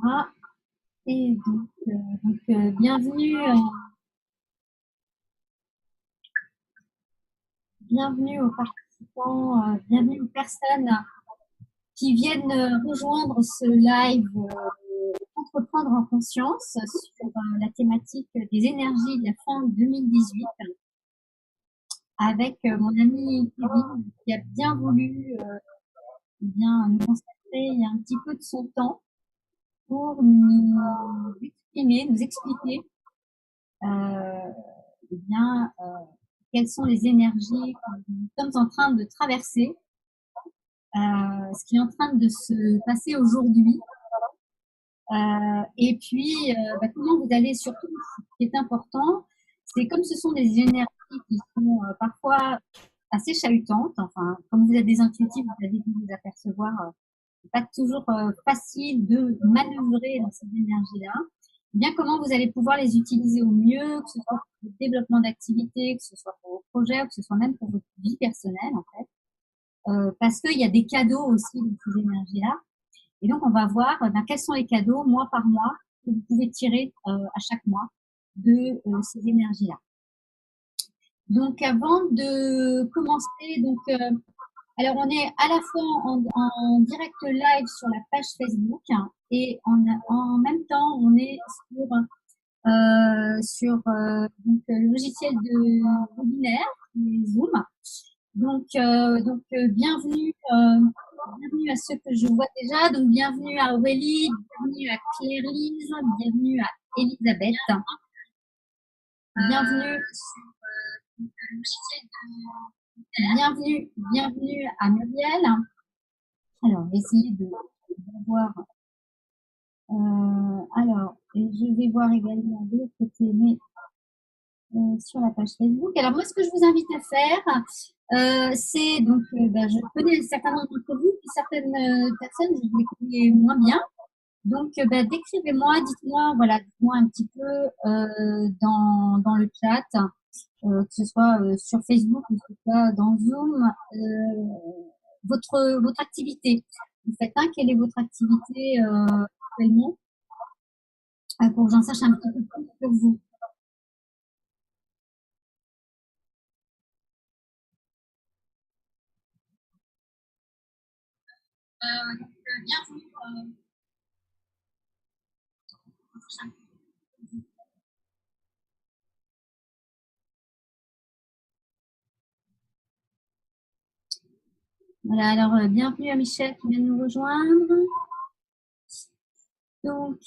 Ah, et bienvenue, bienvenue aux participants, bienvenue aux personnes qui viennent rejoindre ce live Entreprendre en conscience sur la thématique des énergies de la fin 2018 avec mon ami Kevin qui a bien voulu bien nous consacrer il y a un petit peu de son temps pour nous exprimer, nous expliquer eh bien, quelles sont les énergies que nous sommes en train de traverser, ce qui est en train de se passer aujourd'hui. Et puis, comment vous allez surtout, ce qui est important, c'est comme ce sont des énergies qui sont parfois assez chahutantes, enfin, comme vous êtes des intuitifs, vous avez dû vous apercevoir, c'est pas toujours facile de manœuvrer dans ces énergies-là. Bien comment vous allez pouvoir les utiliser au mieux, que ce soit pour le développement d'activités, que ce soit pour vos projets, que ce soit même pour votre vie personnelle, en fait. Parce qu'il y a des cadeaux aussi dans ces énergies-là. Et donc, on va voir quels sont les cadeaux, mois par mois, que vous pouvez tirer à chaque mois de ces énergies-là. Donc, avant de commencer, alors on est à la fois en direct live sur la page Facebook et en même temps, on est sur le logiciel de webinaire, Zoom. Bienvenue, bienvenue à ceux que je vois déjà. Donc, bienvenue à Aurélie, bienvenue à Claire-Lise, bienvenue à Elisabeth. Bienvenue sur le logiciel de... bienvenue à Muriel. Alors, je vais essayer de voir. Alors, et je vais voir également de l'autre côté, mais sur la page Facebook. Alors, moi, ce que je vous invite à faire, c'est je connais certains d'entre vous, puis certaines personnes, je les connais moins bien. Donc, décrivez-moi, dites-moi, voilà, dites-moi un petit peu dans le chat, que ce soit sur Facebook ou que ce soit dans Zoom, votre activité. Vous faites quelle est votre activité actuellement, pour que j'en sache un petit peu plus sur vous. Bienvenue. Voilà, alors bienvenue à Michel qui vient de nous rejoindre. Donc,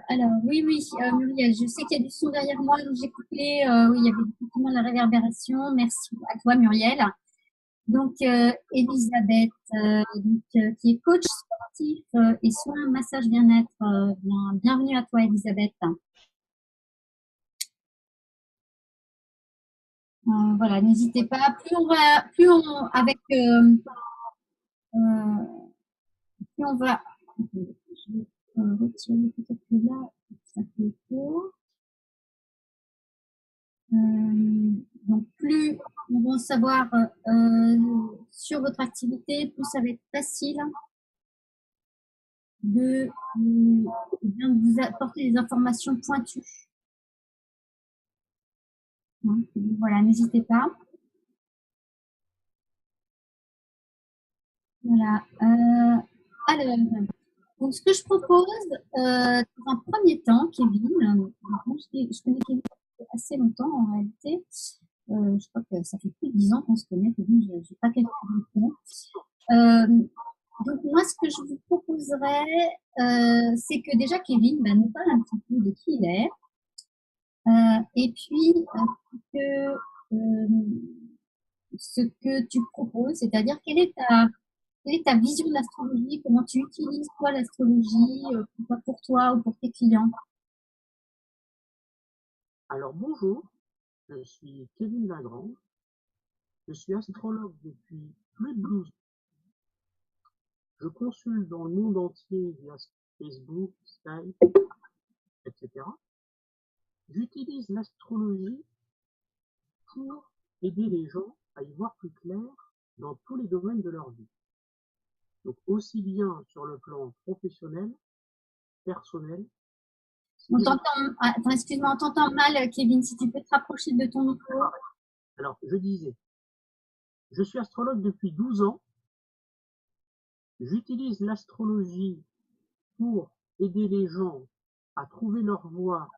alors, oui, Muriel, je sais qu'il y a du son derrière moi, donc j'ai coupé. Oui, il y avait effectivement de la réverbération. Merci à toi, Muriel. Donc, Elisabeth, qui est coach sportif et soins, massage bien-être. Bienvenue à toi, Elisabeth. Voilà, n'hésitez pas. Plus on va, je vais retirer peut-être que là, ça fait court. Donc, plus on va en savoir sur votre activité, plus ça va être facile de vous apporter des informations pointues. Voilà, n'hésitez pas. Voilà. Alors, donc ce que je propose, dans un premier temps, Kevin, je connais Kevin depuis assez longtemps en réalité. Je crois que ça fait plus de 10 ans qu'on se connaît, Kevin, je n'ai pas calculé. Donc moi, ce que je vous proposerais, c'est que déjà Kevin nous parle un petit peu de qui il est, et puis ce que tu proposes, c'est-à-dire quelle est ta vision de l'astrologie, comment tu utilises toi l'astrologie, pour toi ou pour tes clients. Alors bonjour, je suis Kevin Lagrange, je suis astrologue depuis plus de 12 ans. Je consulte dans le monde entier via Facebook, Skype, etc. J'utilise l'astrologie pour aider les gens à y voir plus clair dans tous les domaines de leur vie. Donc aussi bien sur le plan professionnel personnel. On t'entend, attends, excuse-moi, on t'entend mal, Kevin, si tu peux te rapprocher de ton micro. Alors, je disais, je suis astrologue depuis 12 ans. J'utilise l'astrologie pour aider les gens à trouver leur voie,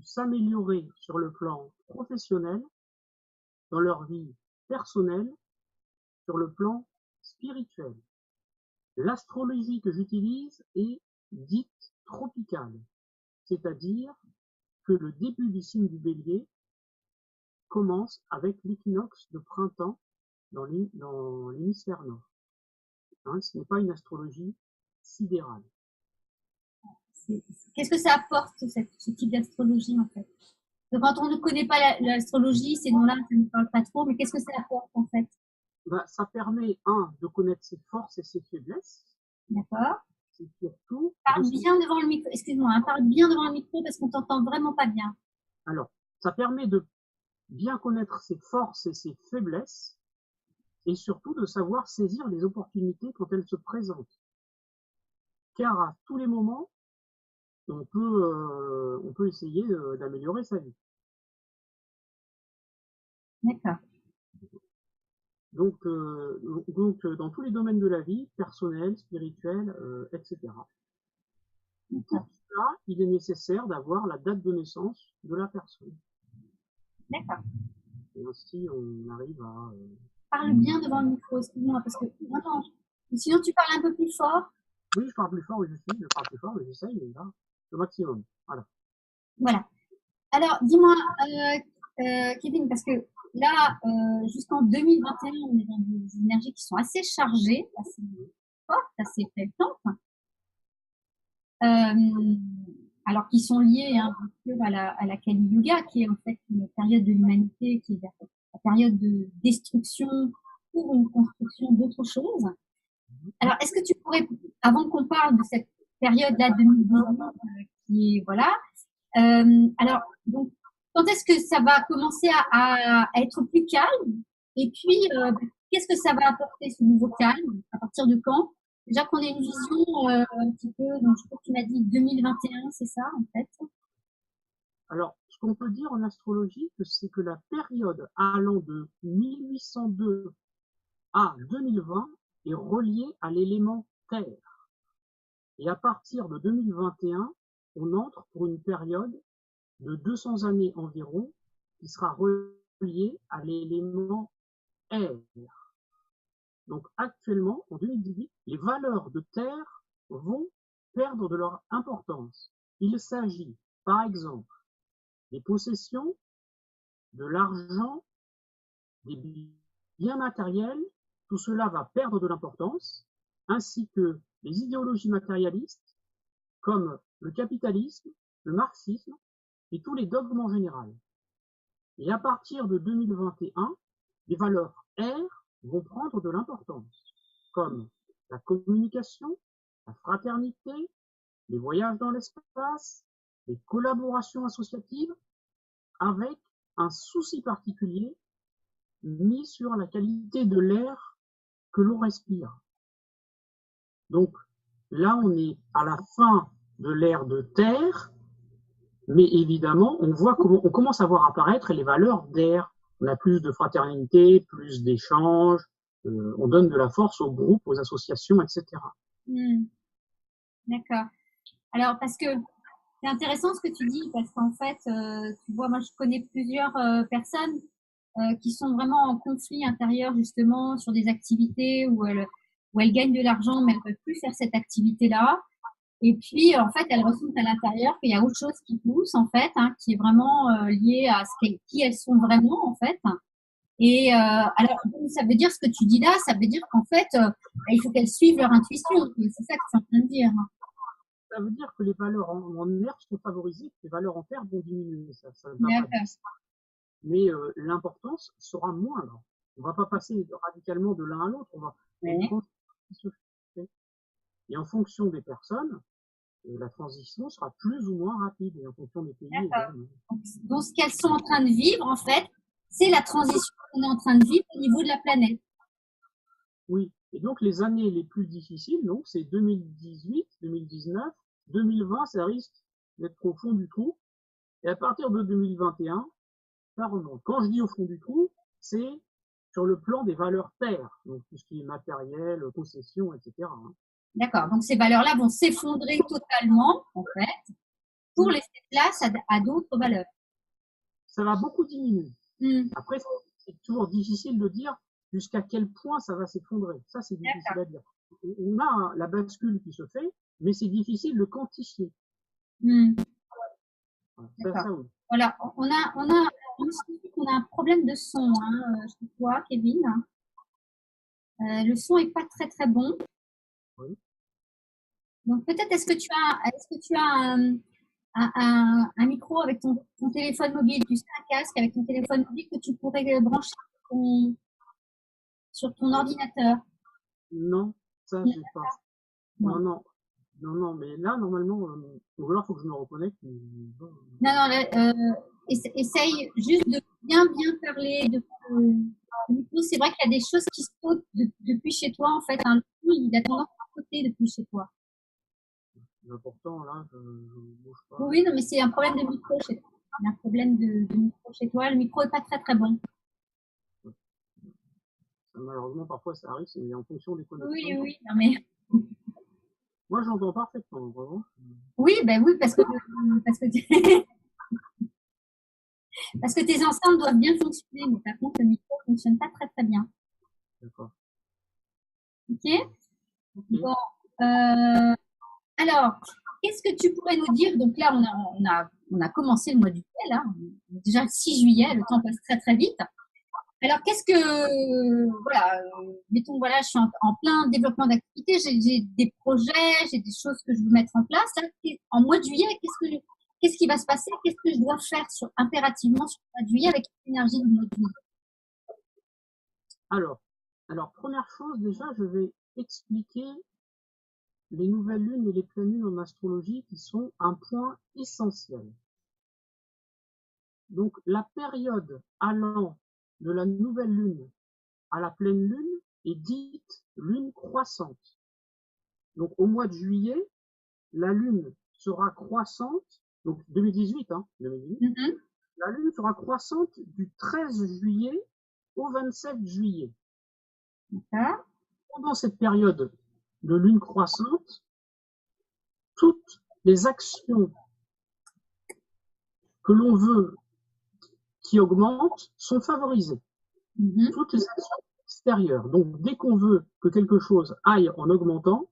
s'améliorer sur le plan professionnel, dans leur vie personnelle, sur le plan spirituel. L'astrologie que j'utilise est dite tropicale, c'est-à-dire que le début du signe du Bélier commence avec l'équinoxe de printemps dans l'hémisphère nord. Hein, ce n'est pas une astrologie sidérale. Qu'est-ce que ça apporte, ce type d'astrologie, en fait? Donc, quand on ne connaît pas l'astrologie, ces noms-là, ça ne parle pas trop, mais qu'est-ce que ça apporte, en fait? Ça permet, de connaître ses forces et ses faiblesses. D'accord. C'est surtout... Parle bien devant le micro, excuse-moi, hein, parle bien devant le micro parce qu'on t'entend vraiment pas bien. Alors, ça permet de bien connaître ses forces et ses faiblesses, et surtout de savoir saisir les opportunités quand elles se présentent. Car à tous les moments, on peut essayer d'améliorer sa vie. D'accord. Donc, dans tous les domaines de la vie, personnel, spirituel, etc. Pour cela, il est nécessaire d'avoir la date de naissance de la personne. D'accord. Et ainsi, on arrive à... Parle bien devant le micro, excuse-moi, parce que non, sinon tu parles un peu plus fort. Oui, je parle plus fort, je parle plus fort, mais j'essaye, mais là, le maximum. Voilà. Voilà. Alors, dis-moi, Kevin, parce que là, jusqu'en 2021, on est dans des énergies qui sont assez chargées, assez fortes, assez fréquentes. Alors qui sont liées hein, bien sûr à la Kali Yuga, qui est en fait une période de l'humanité, qui est la période de destruction pour une construction d'autre chose. Alors, est-ce que tu pourrais, avant qu'on parle de cette période-là 2018, qui est voilà, alors donc quand est-ce que ça va commencer à être plus calme? Et puis, qu'est-ce que ça va apporter ce nouveau calme? À partir de quand? Déjà qu'on ait une vision un petit peu, donc je crois que tu m'as dit 2021, c'est ça en fait? Alors, ce qu'on peut dire en astrologie, c'est que la période allant de 1802 à 2020 est reliée à l'élément Terre. Et à partir de 2021, on entre pour une période de 200 années environ qui sera reliée à l'élément Air. Donc actuellement, en 2018, les valeurs de terre vont perdre de leur importance. Il s'agit, par exemple, des possessions, de l'argent, des biens matériels, tout cela va perdre de l'importance, ainsi que les idéologies matérialistes, comme le capitalisme, le marxisme et tous les dogmes en général. Et à partir de 2021, les valeurs R vont prendre de l'importance, comme la communication, la fraternité, les voyages dans l'espace, les collaborations associatives, avec un souci particulier mis sur la qualité de l'air que l'on respire. Donc là, on est à la fin de l'ère de terre, mais évidemment, on commence à voir apparaître les valeurs d'air. On a plus de fraternité, plus d'échanges, on donne de la force aux groupes, aux associations, etc. D'accord. Alors, parce que c'est intéressant ce que tu dis, parce qu'en fait, tu vois, moi je connais plusieurs personnes qui sont vraiment en conflit intérieur justement sur des activités où elles gagnent de l'argent mais elles ne peuvent plus faire cette activité-là. Et puis en fait, elles ressentent à l'intérieur qu'il y a autre chose qui pousse en fait, hein, qui est vraiment lié à qui elles sont vraiment en fait. Et alors ça veut dire ce que tu dis là, ça veut dire qu'en fait, il faut qu'elles suivent leur intuition. C'est ça que tu es en train de dire. Ça veut dire que les valeurs en air sont favorisées, les valeurs en terre vont diminuer. Ça ne va pas dire. Mais l'importance sera moindre. On ne va pas passer radicalement de l'un à l'autre. On va et en fonction des personnes, la transition sera plus ou moins rapide, et en fonction des pays également. Donc, ce qu'elles sont en train de vivre, en fait, c'est la transition qu'on est en train de vivre au niveau de la planète. Oui, et donc les années les plus difficiles, donc c'est 2018, 2019 2020, ça risque d'être au fond du trou. Et à partir de 2021, ça remonte. Quand je dis au fond du trou, c'est sur le plan des valeurs terres, donc tout ce qui est matériel, possession, etc. D'accord. Donc, ces valeurs-là vont s'effondrer totalement, en fait, pour laisser place à d'autres valeurs. Ça va beaucoup diminuer. Après, c'est toujours difficile de dire jusqu'à quel point ça va s'effondrer. Ça, c'est difficile à dire. On a la bascule qui se fait, mais c'est difficile de quantifier. Ça, oui. Voilà, on a un problème de son chez toi, Kevin. Le son est pas très très bon. Oui. Donc peut-être est-ce que tu as un micro avec ton téléphone mobile, tu sais, un casque avec ton téléphone mobile que tu pourrais brancher sur ton ordinateur? Non, ça j'ai pas. Non, mais là normalement, ou alors il faut que je me reconnecte. Non, essaye juste de bien parler de micro. C'est vrai qu'il y a des choses qui sautent depuis chez toi en fait. Il a tendance à sauter depuis chez toi. L'important là, je bouge pas. Oui, non, mais c'est un problème de micro chez toi. Il y a un problème de micro chez toi. Le micro est pas très très bon. Malheureusement, parfois ça arrive, c'est en fonction des connexions. Oui, non mais. Moi, j'entends parfaitement, vraiment. Oui, ben oui, parce que parce que tes enceintes doivent bien fonctionner, mais par contre le micro fonctionne pas très très bien. D'accord. Ok. Bon. Alors, qu'est-ce que tu pourrais nous dire? Donc là, on a commencé le mois de juillet, là. Déjà le 6 juillet, le temps passe très très vite. Alors, voilà, mettons, voilà, je suis en plein développement d'activité, j'ai des projets, j'ai des choses que je veux mettre en place. Là, en mois de juillet, qu'est-ce qui va se passer? Qu'est-ce que je dois faire impérativement sur le mois de juillet avec l'énergie du mois de juillet? Alors, première chose, déjà, je vais expliquer les nouvelles lunes et les pleines lunes en astrologie qui sont un point essentiel. Donc, la période allant de la nouvelle lune à la pleine lune est dite lune croissante. Donc, au mois de juillet, la lune sera croissante, donc 2018, la lune sera croissante du 13 juillet au 27 juillet. Pendant cette période de lune croissante, toutes les actions que l'on veut qui augmentent sont favorisées. Toutes les actions extérieures. Donc, dès qu'on veut que quelque chose aille en augmentant,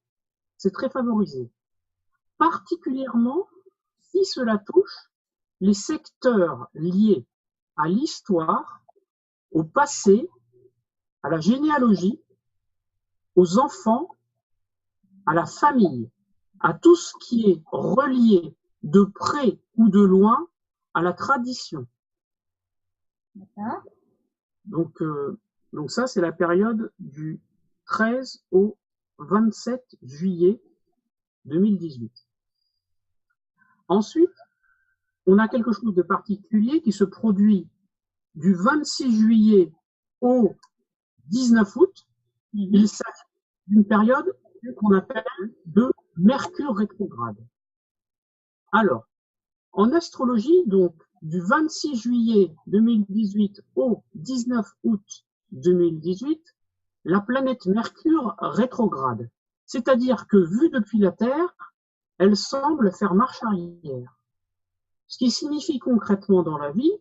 c'est très favorisé. Particulièrement si cela touche les secteurs liés à l'histoire, au passé, à la généalogie, aux enfants, à la famille, à tout ce qui est relié de près ou de loin à la tradition. Donc ça, c'est la période du 13 au 27 juillet 2018. Ensuite, on a quelque chose de particulier qui se produit du 26 juillet au 19 août. Il s'agit d'une période qu'on appelle de Mercure rétrograde. Alors, en astrologie, donc, du 26 juillet 2018 au 19 août 2018, la planète Mercure rétrograde. C'est-à-dire que, vue depuis la Terre, elle semble faire marche arrière. Ce qui signifie concrètement dans la vie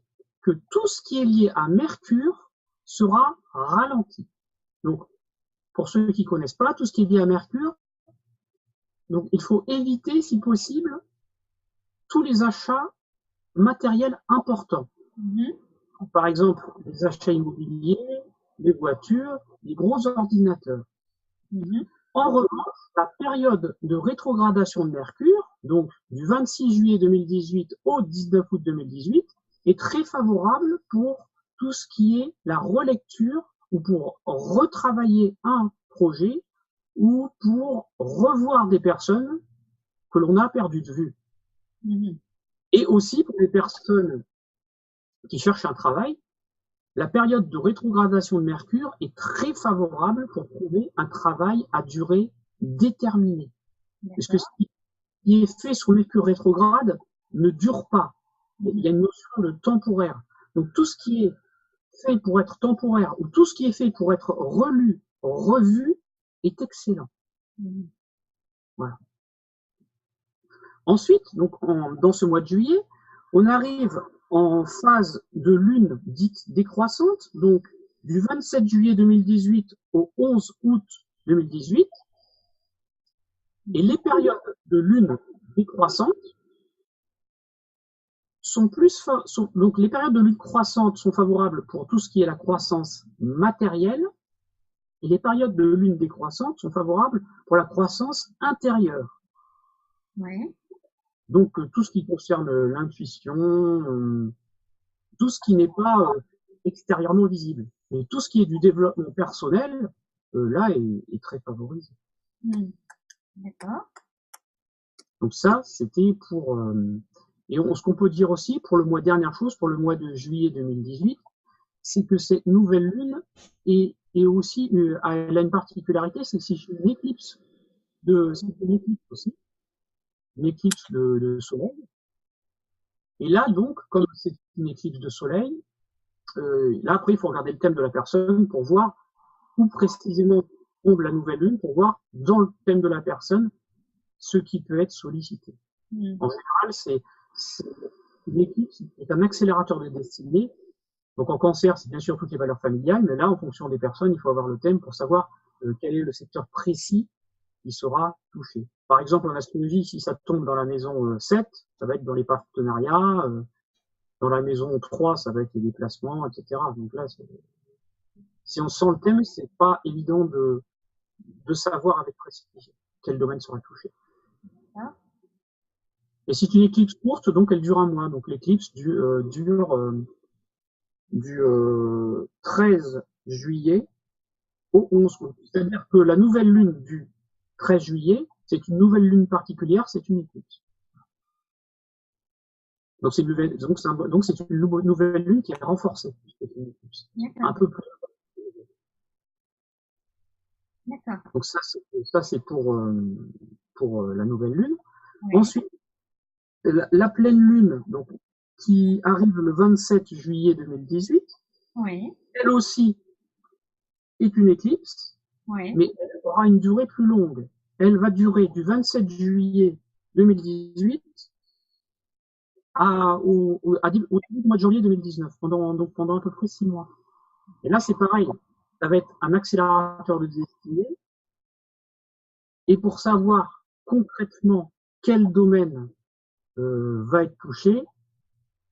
que tout ce qui est lié à Mercure sera ralenti. Donc, pour ceux qui ne connaissent pas, tout ce qui est lié à Mercure, donc il faut éviter, si possible, tous les achats matériels importants. Par exemple, les achats immobiliers, les voitures, les gros ordinateurs. En revanche, la période de rétrogradation de Mercure, donc du 26 juillet 2018 au 19 août 2018, est très favorable pour tout ce qui est la relecture ou pour retravailler un projet ou pour revoir des personnes que l'on a perdues de vue. Et aussi pour les personnes qui cherchent un travail, la période de rétrogradation de Mercure est très favorable pour trouver un travail à durée déterminée. Parce que qui est fait sur Mercure rétrograde ne dure pas. Il y a une notion de temporaire. Donc tout ce qui est fait pour être temporaire ou tout ce qui est fait pour être relu, revu est excellent. Voilà. Ensuite, donc dans ce mois de juillet, on arrive en phase de lune dite décroissante, donc du 27 juillet 2018 au 11 août 2018. Et les périodes de lune décroissante sont donc les périodes de lune croissante sont favorables pour tout ce qui est la croissance matérielle, et les périodes de lune décroissante sont favorables pour la croissance intérieure. Ouais. Donc tout ce qui concerne l'intuition, tout ce qui n'est pas extérieurement visible, et tout ce qui est du développement personnel, là est très favorisé. D'accord. Donc ça, c'était pour... et ce qu'on peut dire aussi pour le mois, dernière chose, pour le mois de juillet 2018, c'est que cette nouvelle lune est aussi, elle a une particularité, c'est que c'est une éclipse aussi, une éclipse de soleil. Et là, donc, comme c'est une éclipse de soleil, là, après, il faut regarder le thème de la personne pour voir où précisément tombe la nouvelle lune, pour voir dans le thème de la personne ce qui peut être sollicité. En général, c'est une éclipse qui est un accélérateur de destinée. Donc en cancer, c'est bien sûr toutes les valeurs familiales, mais là, en fonction des personnes, il faut avoir le thème pour savoir quel est le secteur précis qui sera touché. Par exemple, en astrologie, si ça tombe dans la maison 7, ça va être dans les partenariats, dans la maison 3, ça va être les déplacements, etc. Donc là, si on sent le thème, c'est pas évident de savoir avec précision quel domaine sera touché. Et c'est une éclipse courte, donc elle dure un mois. Donc l'éclipse dure du 13 juillet au 11 août. C'est-à-dire que la nouvelle lune du 13 juillet, c'est une nouvelle lune particulière, c'est une éclipse. Donc c'est une nouvelle lune qui est renforcée. C'est une éclipse. Un peu plus. D'accord. Donc ça c'est pour la nouvelle lune. Ouais. Ensuite, la pleine lune, donc, qui arrive le 27 juillet 2018, ouais. Elle aussi est une éclipse, ouais. mais elle aura une durée plus longue. Elle va durer du 27 juillet 2018 au début du mois de janvier 2019, pendant à peu près 6 mois. Et là, c'est pareil. Ça va être un accélérateur de destinée. Et pour savoir concrètement quel domaine va être touché,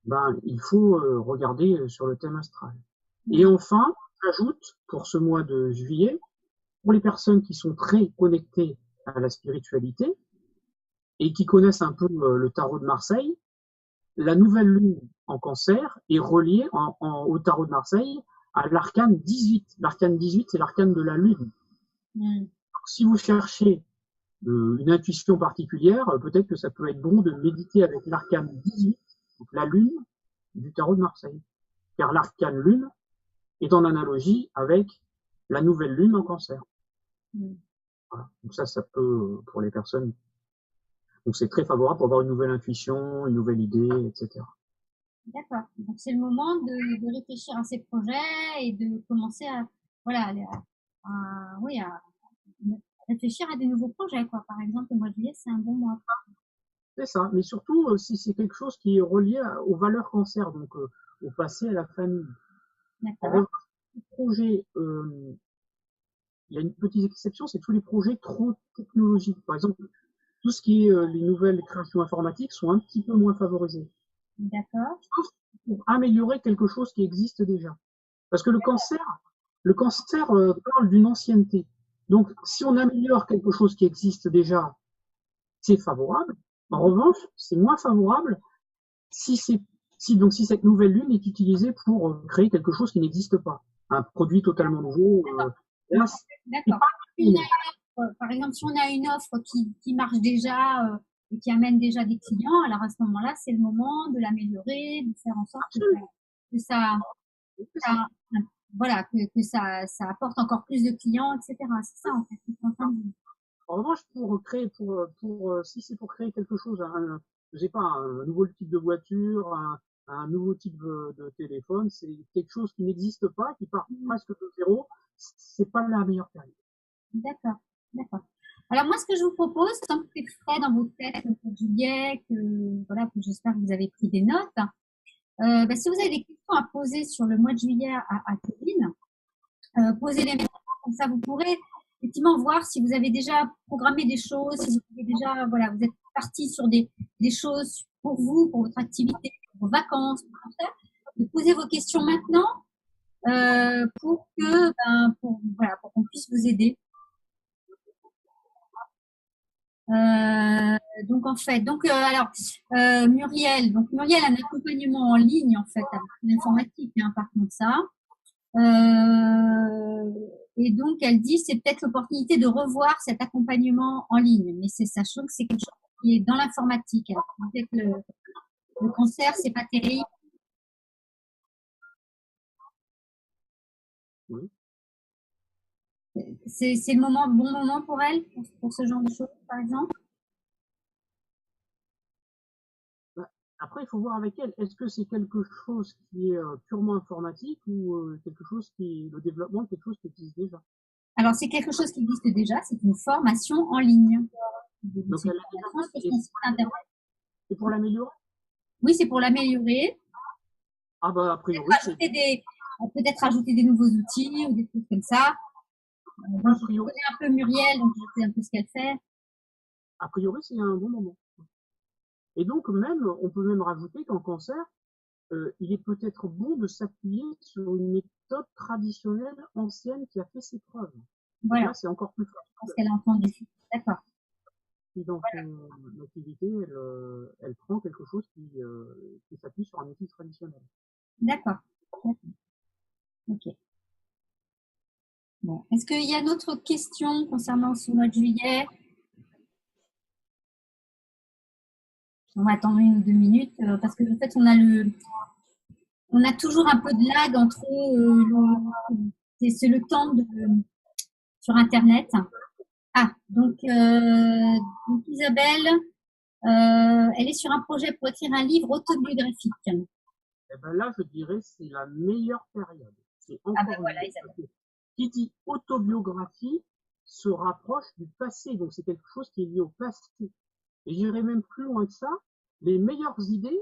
ben, il faut regarder sur le thème astral. Et enfin, j'ajoute pour ce mois de juillet, pour les personnes qui sont très connectées à la spiritualité et qui connaissent un peu le tarot de Marseille, la nouvelle lune en cancer est reliée au tarot de Marseille à l'arcane 18. L'arcane 18, c'est l'arcane de la lune. Donc, si vous cherchez une intuition particulière, peut-être que ça peut être bon de méditer avec l'arcane 18, donc la lune du tarot de Marseille. Car l'arcane lune est en analogie avec la nouvelle lune en cancer. Voilà. Donc ça peut, pour les personnes, donc c'est très favorable pour avoir une nouvelle intuition, une nouvelle idée, etc. D'accord. Donc c'est le moment de réfléchir à ces projets et de commencer à, voilà, à réfléchir à des nouveaux projets, quoi. Par exemple, le mois de juillet, c'est un bon mois. C'est ça, mais surtout si c'est quelque chose qui est relié aux valeurs cancer, donc au passé, à la famille. D'accord. Projets, il y a une petite exception, c'est tous les projets trop technologiques. Par exemple, tout ce qui est les nouvelles créations informatiques sont un petit peu moins favorisées. D'accord. Sauf pour améliorer quelque chose qui existe déjà. Parce que le cancer parle d'une ancienneté. Donc, si on améliore quelque chose qui existe déjà, c'est favorable. En revanche, c'est moins favorable si cette nouvelle lune est utilisée pour créer quelque chose qui n'existe pas. Un produit totalement nouveau. D'accord. Par exemple, si on a une offre qui marche déjà et qui amène déjà des clients, alors à ce moment-là, c'est le moment de l'améliorer, de faire en sorte que ça voilà, que ça apporte encore plus de clients, etc. C'est ça, en fait. En revanche, si c'est pour créer quelque chose, je sais pas, un nouveau type de voiture, un nouveau type de téléphone, c'est quelque chose qui n'existe pas, qui part presque de zéro, c'est pas la meilleure période. D'accord, d'accord. Alors moi, ce que je vous propose, tant que c'est frais dans vos têtes pour juillet, voilà, que j'espère que vous avez pris des notes, si vous avez des questions à poser sur le mois de juillet à Kevin, posez-les maintenant, comme ça vous pourrez effectivement voir si vous avez déjà programmé des choses, si vous avez déjà, voilà, vous êtes parti sur des choses pour vous, pour votre activité, pour vos vacances, pour tout ça. De poser vos questions maintenant pour qu'on puisse vous aider. Donc en fait, Muriel, Muriel a un accompagnement en ligne en fait avec l'informatique, hein, par contre ça. Et donc elle dit c'est peut-être l'opportunité de revoir cet accompagnement en ligne, mais c'est sachant que c'est quelque chose qui est dans l'informatique. Alors peut-être que le cancer c'est pas terrible. Oui. C'est le bon moment pour elle pour ce genre de choses par exemple. Après, il faut voir avec elle, est-ce que c'est quelque chose qui est purement informatique ou quelque chose le développement de quelque chose qui existe déjà? Alors, c'est quelque chose qui existe déjà, c'est une formation en ligne. Donc, elle a déjà c'est pour l'améliorer? Oui, c'est pour l'améliorer. Ah bah, a priori, peut-être ajouter des nouveaux outils ou des trucs comme ça. A priori, un peu Muriel, donc je sais un peu ce qu'elle fait. A priori, c'est un bon moment. Et donc, on peut même rajouter qu'en cancer, il est peut-être bon de s'appuyer sur une méthode traditionnelle ancienne qui a fait ses preuves. Voilà. Là, c'est encore plus fort. Parce qu'elle a entendu. D'accord. Puis dans son activité, elle prend quelque chose qui s'appuie sur un outil traditionnel. D'accord. Ok. Bon. Est-ce qu'il y a d'autres questions concernant ce mois de juillet? On va attendre 1 ou 2 minutes parce que en fait on a toujours un peu de lag entre c'est le temps sur Internet. Ah, donc Isabelle, elle est sur un projet pour écrire un livre autobiographique. Et ben là, je dirais c'est la meilleure période. C'est encore voilà, Isabelle. Qui dit autobiographie se rapproche du passé, donc c'est quelque chose qui est lié au passé. Et j'irai même plus loin que ça, les meilleures idées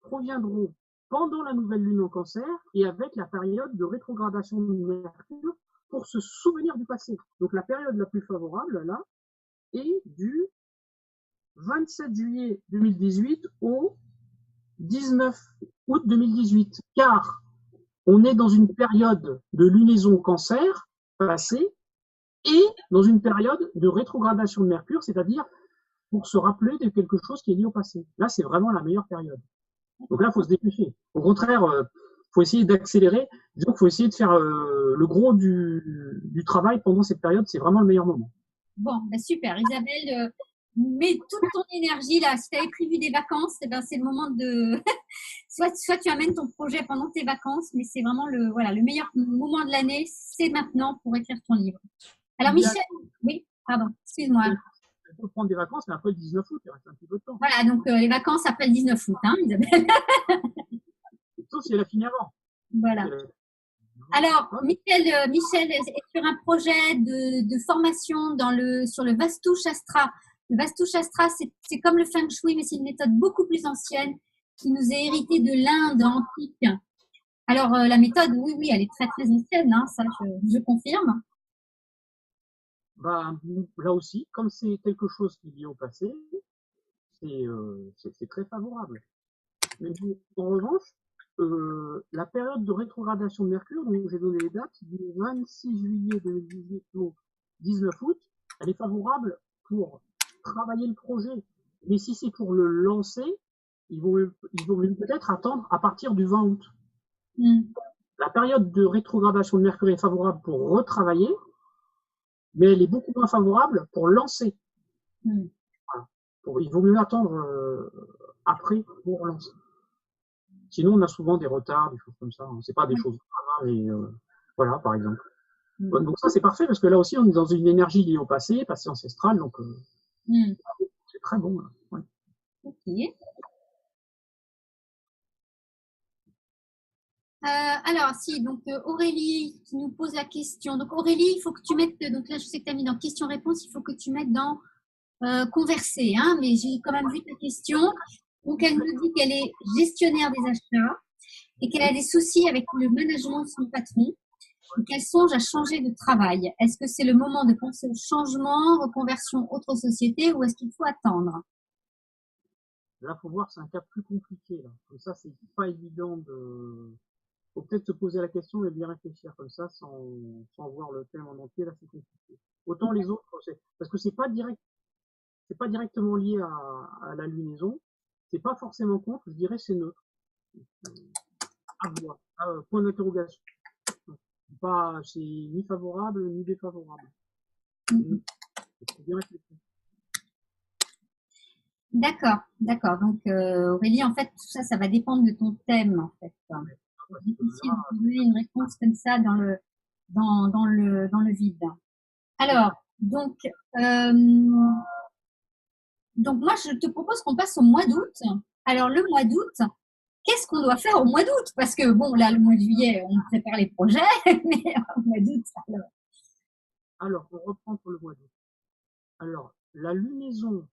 proviendront pendant la nouvelle lune en cancer et avec la période de rétrogradation de Mercure pour se souvenir du passé. Donc la période la plus favorable, là, est du 27 juillet 2018 au 19 août 2018, car on est dans une période de lunaison cancer passée et dans une période de rétrogradation de Mercure, c'est-à-dire pour se rappeler de quelque chose qui est lié au passé. Là, c'est vraiment la meilleure période. Donc là, il faut se dépêcher. Au contraire, il faut essayer d'accélérer. Disons qu'il faut essayer de faire le gros du travail pendant cette période. C'est vraiment le meilleur moment. Bon, ben super. Isabelle, mets toute ton énergie là. Si tu avais prévu des vacances, eh ben, c'est le moment de... soit tu amènes ton projet pendant tes vacances, mais c'est vraiment le meilleur moment de l'année, c'est maintenant pour écrire ton livre. Alors Michel, oui, pardon, excuse-moi. Il faut prendre des vacances, mais après le 19 août, il reste un petit peu de temps. Voilà, donc les vacances après le 19 août, hein, Isabelle. Sauf si elle a fini avant. Voilà. Alors, Michel est sur un projet de formation sur le Vastu Shastra. Le Vastu Shastra, c'est comme le Feng Shui, mais c'est une méthode beaucoup plus ancienne qui nous est héritée de l'Inde antique. Alors, la méthode, oui, elle est très, très ancienne, hein, ça, je confirme. Bah, là aussi, comme c'est quelque chose qui est lié au passé, c'est très favorable. Mais en revanche, la période de rétrogradation de Mercure, dont j'ai donné les dates, du 26 juillet 2018 au 19 août, elle est favorable pour travailler le projet. Mais si c'est pour le lancer, il vaut peut-être attendre à partir du 20 août. La période de rétrogradation de Mercure est favorable pour retravailler, mais elle est beaucoup moins favorable pour lancer. Voilà. Il vaut mieux attendre après pour lancer. Sinon, on a souvent des retards, des choses comme ça. C'est pas des choses graves, mais voilà, par exemple. Bon, donc ça, c'est parfait parce que là aussi, on est dans une énergie liée au passé ancestral, donc c'est très bon. Là. Ouais. Ok. Alors, si, donc Aurélie qui nous pose la question. Donc Aurélie, il faut que tu mettes, donc là je sais que tu as mis dans question-réponse, il faut que tu mettes dans converser, hein, mais j'ai quand même vu ta question. Donc elle nous dit qu'elle est gestionnaire des achats et qu'elle a des soucis avec le management de son patron et qu'elle songe à changer de travail. Est-ce que c'est le moment de penser au changement, reconversion, autre société ou est-ce qu'il faut attendre? Là, faut voir, c'est un cas plus compliqué. Là. Comme ça, c'est pas évident de. Faut peut-être se poser la question et bien réfléchir comme ça, sans voir le thème en entier. Là, c'est compliqué. Autant les autres, parce que c'est pas directement lié à la lunaison. C'est pas forcément contre. Je dirais c'est neutre. À voir. Point d'interrogation. Pas, c'est ni favorable ni défavorable. Faut bien réfléchir. D'accord, d'accord. Donc Aurélie, en fait, tout ça, ça va dépendre de ton thème, en fait. C'est difficile de donner une réponse comme ça dans le vide. Alors, euh, donc moi, je te propose qu'on passe au mois d'août. Alors, le mois d'août, qu'est-ce qu'on doit faire au mois d'août? Parce que, bon, là, le mois de juillet, on prépare les projets, mais au mois d'août, alors. Alors, on reprend pour le mois d'août. Alors, la lunaison,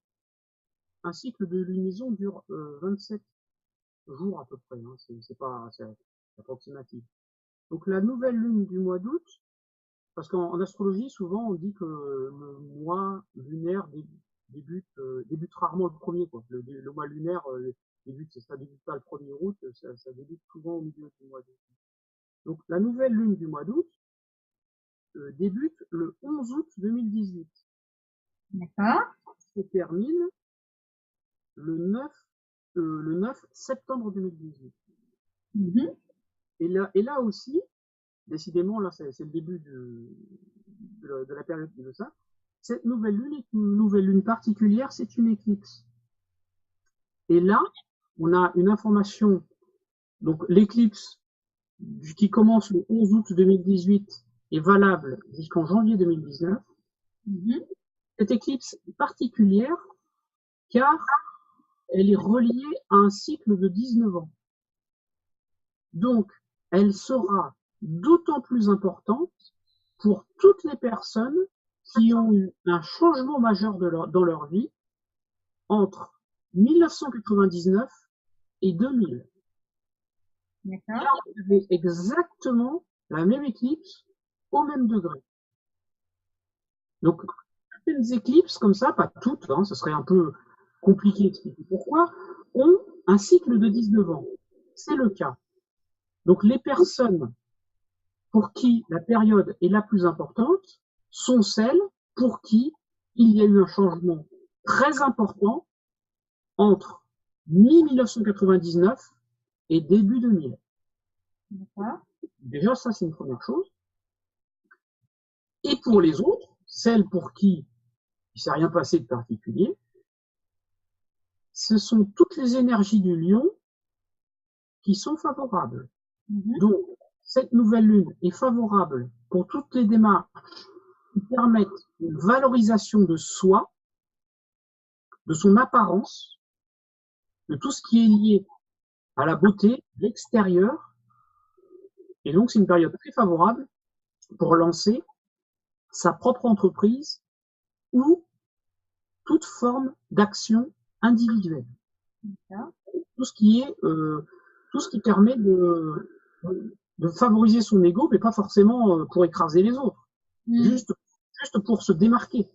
un cycle de lunaison dure 27 jours à peu près. Hein. C'est approximatif. Donc, la nouvelle lune du mois d'août, parce qu'en astrologie, souvent, on dit que le mois lunaire débute rarement le premier. Quoi. Le mois lunaire ça débute pas le 1er août, ça débute souvent au milieu du mois d'août. Donc, la nouvelle lune du mois d'août débute le 11 août 2018. D'accord. Se termine le 9 septembre 2018. Mhm. Et là aussi, décidément, là, c'est le début de la période de ça. Cette nouvelle lune est une nouvelle lune particulière, c'est une éclipse. Et là, on a une information. Donc, l'éclipse qui commence le 11 août 2018 est valable jusqu'en janvier 2019. Mhm. Cette éclipse est particulière car elle est reliée à un cycle de 19 ans. Donc, elle sera d'autant plus importante pour toutes les personnes qui ont eu un changement majeur dans leur vie entre 1999 et 2000. D'accord. Là, vous avez exactement la même éclipse au même degré. Donc, certaines éclipses comme ça, pas toutes, hein, ce serait un peu compliqué d'expliquer pourquoi, ont un cycle de 19 ans. C'est le cas. Donc, les personnes pour qui la période est la plus importante sont celles pour qui il y a eu un changement très important entre mi-1999 et début 2000. D'accord. Déjà, ça, c'est une première chose. Et pour les autres, celles pour qui il ne s'est rien passé de particulier, ce sont toutes les énergies du lion qui sont favorables. Mhm. Donc, cette nouvelle lune est favorable pour toutes les démarches qui permettent une valorisation de soi, de son apparence, de tout ce qui est lié à la beauté, l'extérieur. Et donc, c'est une période très favorable pour lancer sa propre entreprise ou toute forme d'action individuelle. D'accord. Tout ce qui est, tout ce qui permet de favoriser son ego, mais pas forcément pour écraser les autres. Mhm. Juste pour se démarquer.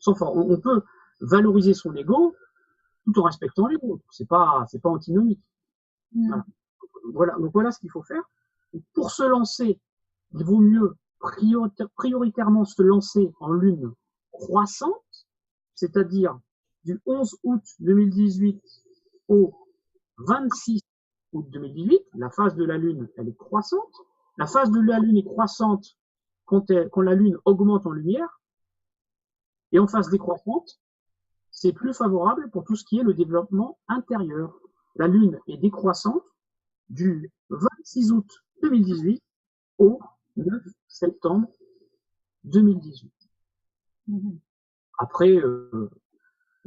On peut valoriser son ego tout en respectant les autres. C'est pas antinomique. Mhm. Voilà. Donc voilà ce qu'il faut faire. Pour se lancer, il vaut mieux prioritairement se lancer en lune croissante, c'est-à-dire du 11 août 2018 au 26 août 2018. La phase de la lune, elle est croissante. La phase de la lune est croissante quand la lune augmente en lumière. Et en phase décroissante, c'est plus favorable pour tout ce qui est le développement intérieur. La lune est décroissante du 26 août 2018 au 9 septembre 2018. Mhm. Après, on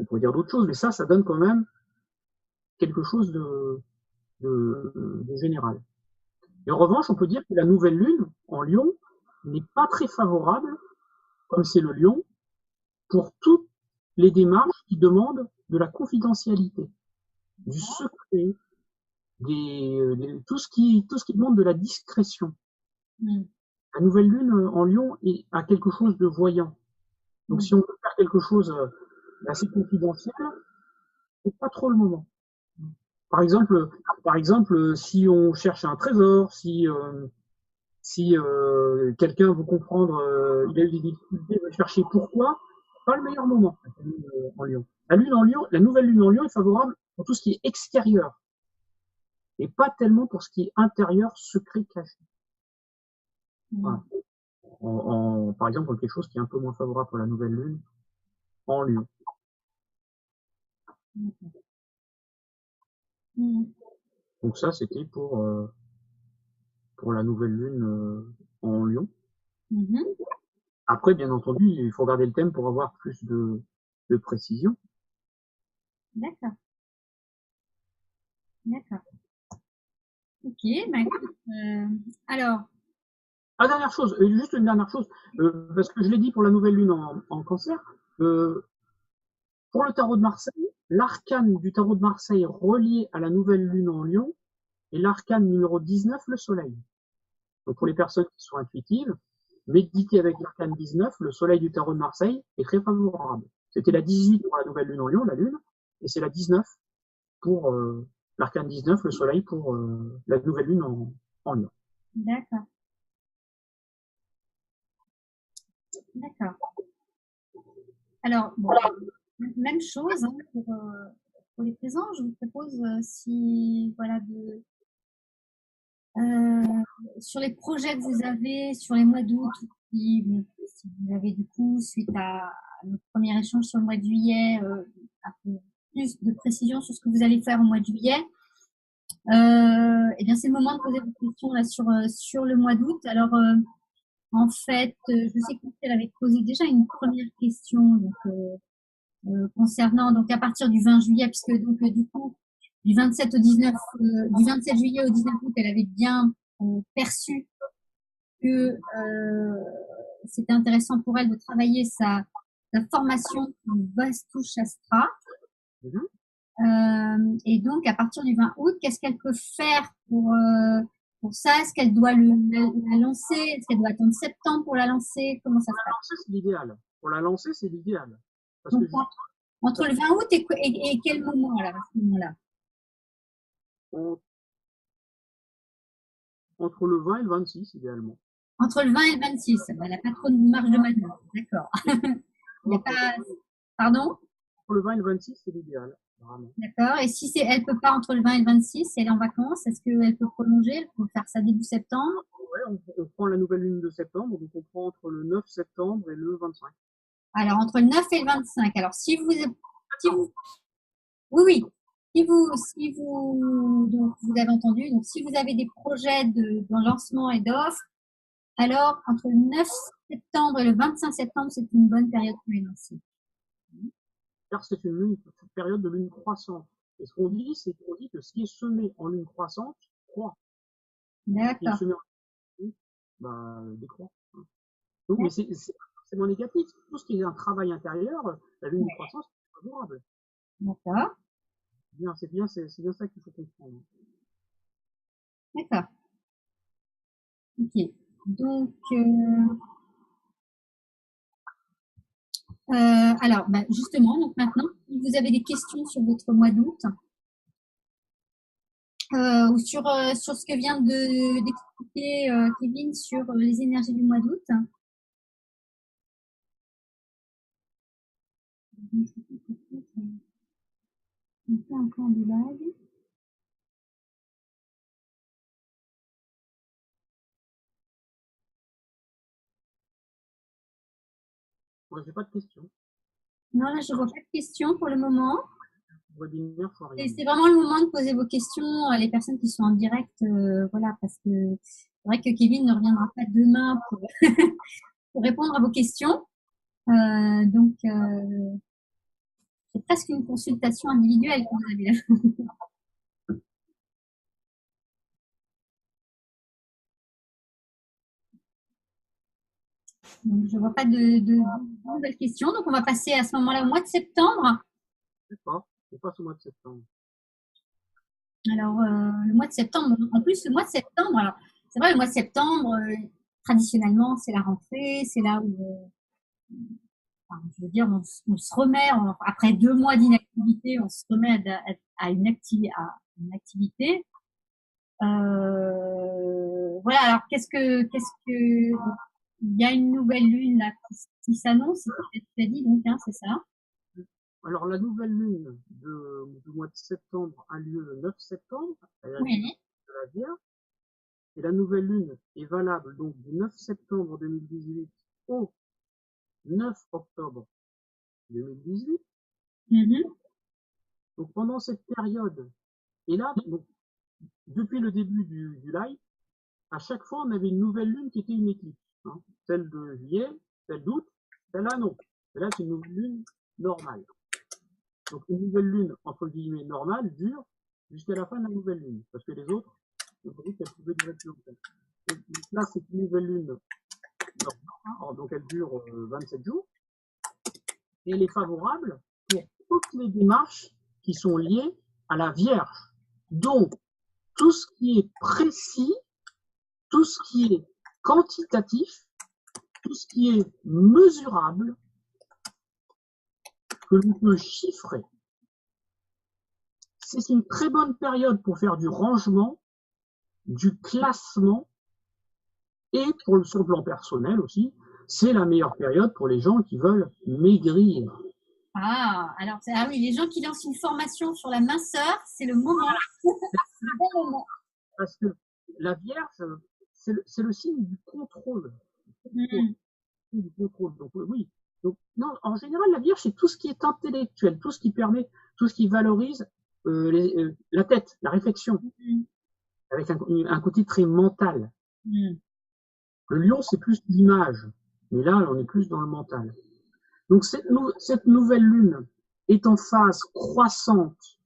pourrait dire d'autres choses, mais ça donne quand même quelque chose de général. Et en revanche, on peut dire que la nouvelle lune en Lion n'est pas très favorable, comme c'est le Lion, pour toutes les démarches qui demandent de la confidentialité, du secret, tout ce qui demande de la discrétion. Mm. La nouvelle lune en Lion a quelque chose de voyant. Donc si on veut faire quelque chose d'assez confidentiel, c'est pas trop le moment. Par exemple, si on cherche un trésor, si quelqu'un veut comprendre, il a eu des difficultés, veut chercher pourquoi, pas le meilleur moment. La lune en Lion. La nouvelle lune en Lion est favorable pour tout ce qui est extérieur et pas tellement pour ce qui est intérieur, secret, caché. Voilà. Par exemple, quelque chose qui est un peu moins favorable pour la nouvelle lune en Lion. Donc ça, c'était pour la nouvelle lune en Lion. Après, bien entendu, il faut regarder le thème pour avoir plus de précision. D'accord. D'accord. Ok, bah, alors. Dernière chose, juste une dernière chose, parce que je l'ai dit pour la nouvelle lune en Cancer, pour le tarot de Marseille, l'arcane du tarot de Marseille relié à la nouvelle lune en Lion est l'arcane numéro 19, le soleil. Donc pour les personnes qui sont intuitives, méditer avec l'arcane 19, le soleil du tarot de Marseille est très favorable. C'était la 18 pour la nouvelle lune en Lion, la lune, et c'est la 19 pour l'arcane 19, le soleil pour la nouvelle lune en Lion. D'accord. D'accord. Alors, bon, même chose hein, pour les présents. Je vous propose si, voilà, sur les projets que vous avez sur les mois d'août, si vous avez du coup, suite à notre premier échange sur le mois de juillet, un peu plus de précision sur ce que vous allez faire au mois de juillet, eh bien c'est le moment de poser vos questions là sur le mois d'août. Alors, en fait, je sais qu'elle avait posé déjà une première question donc, concernant donc à partir du 20 juillet, puisque donc du coup du 27 au 19, du 27 juillet au 19 août, elle avait bien perçu que c'était intéressant pour elle de travailler sa formation Vastu Shastra. Et donc, à partir du 20 août, qu'est-ce qu'elle peut faire pour ça? Est-ce qu'elle doit la lancer? Est-ce qu'elle doit attendre septembre pour la lancer? Comment ça se passe? Pour la lancer, c'est l'idéal. Pour la lancer, c'est l'idéal. Donc, entre le 20 août et quel moment, là, à ce moment-là? Entre le 20 et le 26, idéalement. Entre le 20 et le 26, elle n'a pas trop de marge de manœuvre, d'accord. Il n'y a pas... Pardon? Entre le 20 et le 26, c'est l'idéal. D'accord. Et si elle ne peut pas entre le 20 et le 26, elle est en vacances, est-ce qu'elle peut prolonger? Elle peut faire ça début septembre? Oui, on prend la nouvelle lune de septembre, donc on prend entre le 9 septembre et le 25. Alors, entre le 9 et le 25. Alors, si vous oui, donc, vous avez entendu, donc si vous avez des projets de lancement et d'offres, alors entre le 9 septembre et le 25 septembre, c'est une bonne période pour les lancer. Car c'est une période de lune croissante. Et ce qu'on dit, c'est qu'on dit que ce qui est semé en lune croissante croît. D'accord. Ce qui est semé en lune, décroît. Donc, mais c'est forcément négatif. Tout ce qui est un travail intérieur, la lune de croissance, c'est favorable. D'accord. C'est bien ça qu'il faut comprendre. D'accord. Ok. Donc, alors, justement, donc maintenant, si vous avez des questions sur votre mois d'août ou sur ce que vient d'expliquer Kevin sur les énergies du mois d'août. On fait encore du live. Moi, j'ai pas de questions. Non, là, je vois pas de questions pour le moment. C'est vraiment le moment de poser vos questions à les personnes qui sont en direct, voilà, parce que c'est vrai que Kevin ne reviendra pas demain pour pour répondre à vos questions. Donc, c'est presque une consultation individuelle que vous avez là. Donc, je ne vois pas de nouvelles questions. Donc, on va passer à ce moment-là au mois de septembre. D'accord, je passe au mois de septembre. Alors, le mois de septembre, en plus, le mois de septembre, alors, c'est vrai, le mois de septembre, traditionnellement, c'est la rentrée, c'est là où, enfin, je veux dire, on se remet, après 2 mois d'inactivité, on se remet à une activité. Voilà, alors il y a une nouvelle lune là qui s'annonce, c'est ce que tu as dit, donc, hein, c'est ça? Alors, la nouvelle lune du mois de septembre a lieu le 9 septembre, à la lune Oui. de la Vierge. Et la nouvelle lune est valable donc du 9 septembre 2018 au 9 octobre 2018. Mhm. Donc, pendant cette période, et là, donc, depuis le début du live, à chaque fois, on avait une nouvelle lune qui était une éclipse. Hein. Celle de juillet, celle d'août, celle-là, non. Celle-là, c'est une nouvelle lune normale. Donc, une nouvelle lune, entre guillemets, normale, dure jusqu'à la fin de la nouvelle lune. Parce que les autres, on a dit qu'elles pouvaient durer plus longtemps. Donc, là, c'est une nouvelle lune normale. Donc, elle dure 27 jours. Et elle est favorable pour toutes les démarches qui sont liées à la Vierge. Donc, tout ce qui est précis, tout ce qui est quantitatif, tout ce qui est mesurable, que l'on peut chiffrer. C'est une très bonne période pour faire du rangement, du classement, et sur le plan personnel aussi, c'est la meilleure période pour les gens qui veulent maigrir. Ah, alors, ah oui, les gens qui lancent une formation sur la minceur, c'est le moment. Le bon moment. Parce que la Vierge, c'est le signe du contrôle. Mhm. Du contrôle. Donc oui. Donc, non, en général, la Vierge, c'est tout ce qui est intellectuel, tout ce qui permet, tout ce qui valorise la tête, la réflexion, avec un côté très mental. Le lion, c'est plus l'image, mais là, on est plus dans le mental. Donc cette nouvelle lune est en phase croissante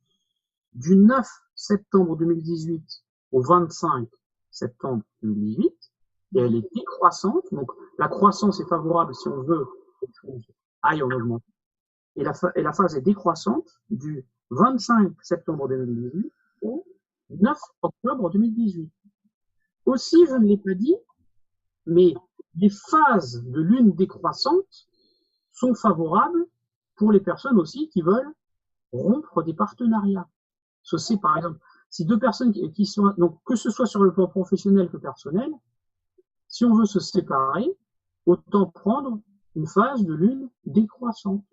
du 9 septembre 2018 au 25 septembre 2018, et elle est décroissante. Donc la croissance est favorable si on veut que les choses aillent en augmentant. Et la phase est décroissante du 25 septembre 2018 au 9 octobre 2018. Aussi, je ne l'ai pas dit, mais les phases de lune décroissante sont favorables pour les personnes aussi qui veulent rompre des partenariats. C'est par exemple, si deux personnes qui sont, donc que ce soit sur le plan professionnel que personnel, si on veut se séparer, autant prendre une phase de lune décroissante.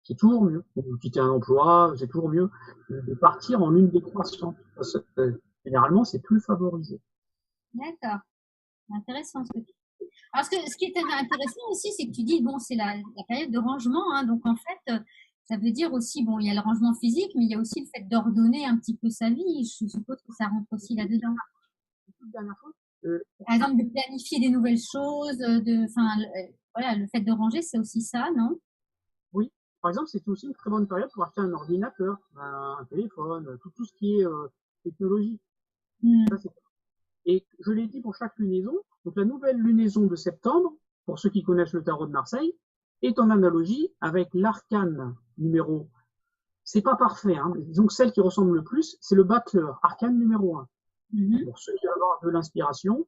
C'est toujours mieux. Quitter un emploi, c'est toujours mieux de partir en lune décroissante. Parce que, généralement, c'est plus favorisé. D'accord. Intéressant ce que tu dis. Alors, ce qui est intéressant aussi, c'est que tu dis, bon, c'est la période de rangement, hein, donc en fait, ça veut dire aussi, bon, il y a le rangement physique, mais il y a aussi le fait d'ordonner un petit peu sa vie. Je suppose que ça rentre aussi là-dedans. Par exemple, de planifier des nouvelles choses, voilà, le fait de ranger, c'est aussi ça, non? Oui, par exemple, c'est aussi une très bonne période pour acheter un ordinateur, un téléphone, tout ce qui est technologie. Ça, et je l'ai dit pour chaque lunaison, donc la nouvelle lunaison de septembre, pour ceux qui connaissent le tarot de Marseille, est en analogie avec l'arcane numéro. C'est pas parfait, hein, mais disons que celle qui ressemble le plus, c'est le battleur, arcane numéro 1. Pour ceux qui veulent avoir de l'inspiration,